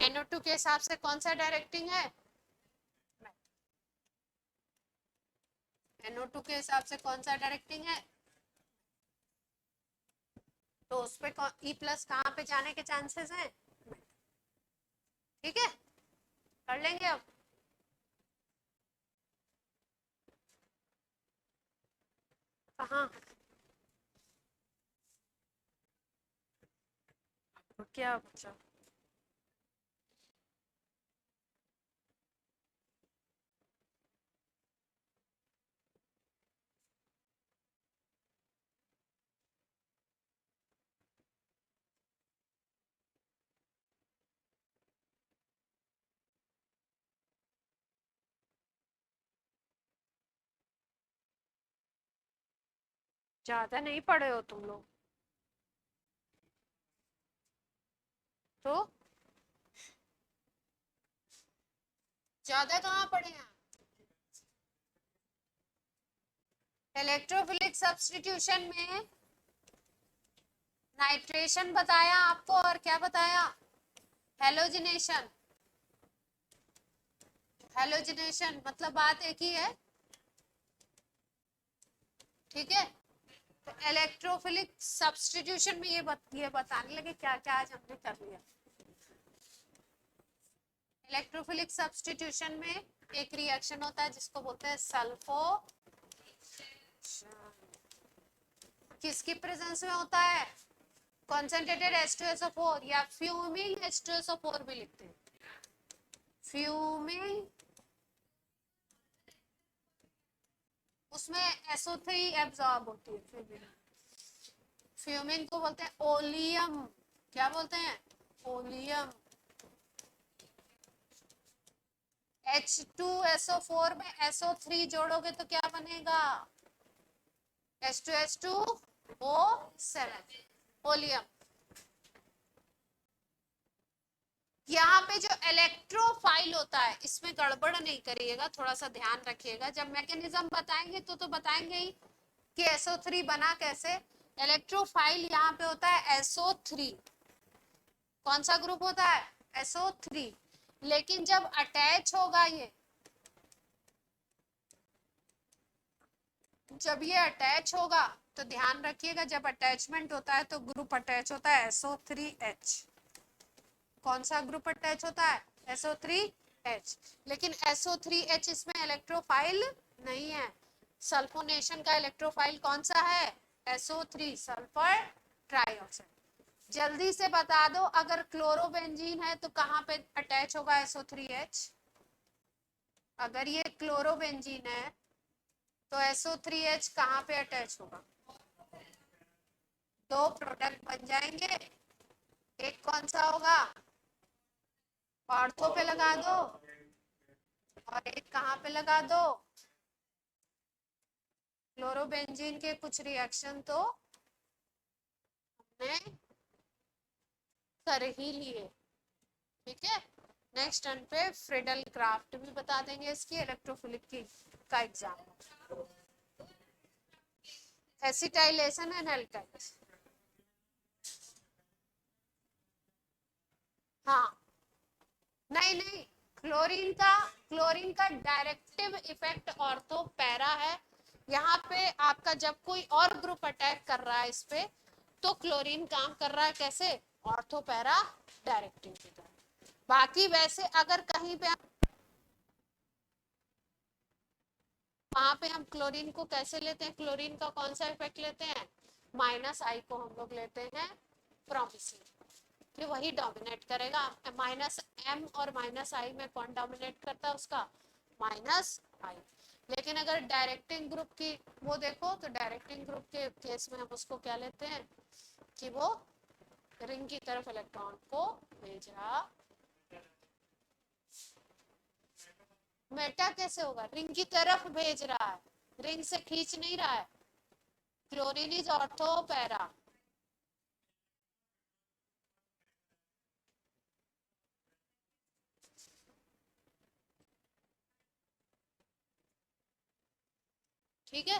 NO2 के हिसाब से कौन सा डायरेक्टिंग है, NO2 के हिसाब से कौन सा डायरेक्टिंग है, तो उस पे E+ कहाँ पे जाने के चांसेस हैं। ठीक है, कर लेंगे अब। कहाँ क्या बच्चा, ज्यादा नहीं पढ़े हो तुम लोग तो, ज्यादा कहाँ पढ़े हैं। इलेक्ट्रोफिलिक सब्स्टिट्यूशन में नाइट्रेशन बताया आपको और क्या बताया, हेलोजिनेशन। हेलोजिनेशन मतलब बात एक ही है, ठीक है। तो इलेक्ट्रोफिलिक सब्स्टिट्यूशन में ये बताने लगे क्या क्या आज हमने कर लिया। इलेक्ट्रोफिलिक सब्स्टिट्यूशन में एक रिएक्शन होता है जिसको बोलते हैं सल्फो, किसकी प्रेजेंस में होता है, कॉन्सेंट्रेटेड H2SO4 या फ्यूमिंग H2SO4 भी लिखते हैं, फ्यूमिंग, उसमें SO3 एब्जॉर्ब होती है फ्यूमिंग। फ्यूमिंग को बोलते हैं ओलियम, क्या बोलते हैं, ओलियम। H2SO4 में SO3 जोड़ोगे तो क्या बनेगा, H2S2O7, ओलियम। यहाँ पे जो इलेक्ट्रोफाइल होता है इसमें गड़बड़ नहीं करिएगा, थोड़ा सा ध्यान रखिएगा, जब मैकेनिज्म बताएंगे तो बताएंगे ही कि SO3 बना कैसे। इलेक्ट्रोफाइल यहाँ पे होता है SO3, कौन सा ग्रुप होता है, SO3, लेकिन जब अटैच होगा ये, जब ये अटैच होगा तो ध्यान रखिएगा, जब अटैचमेंट होता है तो ग्रुप अटैच होता है SO3H। कौन सा ग्रुप अटैच होता है, SO3H, लेकिन SO3H इसमें इलेक्ट्रोफाइल नहीं है। सल्फोनेशन का इलेक्ट्रोफाइल कौन सा है, SO3, सल्फर ट्राइऑक्साइड। जल्दी से बता दो, अगर क्लोरोबेंजीन है तो कहाँ पे अटैच होगा SO3H, अगर ये क्लोरोबेंजीन है तो SO3H कहाँ पे अटैच होगा, दो प्रोडक्ट बन जाएंगे, एक कौन सा होगा, ऑर्थो पे लगा दो और एक कहाँ पे लगा दो, क्लोरोबेंजीन के कुछ रिएक्शन तो हमने कर ही लिए। ठीक है, नेक्स्ट टर्न पे फ्रीडल क्राफ्ट भी बता देंगे इसकी इलेक्ट्रोफिलिक की का एग्जाम, एसिटाइलेशन एंड एल्काइल्स। हाँ, नहीं, क्लोरीन का डायरेक्टिव इफेक्ट ऑर्थो पैरा है। यहाँ पे आपका जब कोई और ग्रुप अटैक कर रहा है इस पे तो क्लोरीन काम कर रहा है कैसे, ऑर्थो पैरा डायरेक्टिंग की तरफ। बाकी वैसे अगर कहीं पे वहां पे हम क्लोरीन को कैसे लेते हैं, क्लोरीन का कौन सा इफेक्ट लेते हैं, माइनस आई को हम लोग लेते हैं प्रोमिसिन, ये वही डोमिनेट करेगा। माइनस एम और माइनस आई में कौन डोमिनेट करता है उसका, माइनस आई। लेकिन अगर डायरेक्टिंग ग्रुप की वो देखो तो डायरेक्टिंग ग्रुप के केस में हम उसको क्या लेते हैं कि वो रिंग की तरफ इलेक्ट्रॉन को भेज रहा। मेटा कैसे होगा, रिंग की तरफ भेज रहा है, रिंग से खींच नहीं रहा है। क्लोरीन इज ऑर्थो पैरा, ठीक है।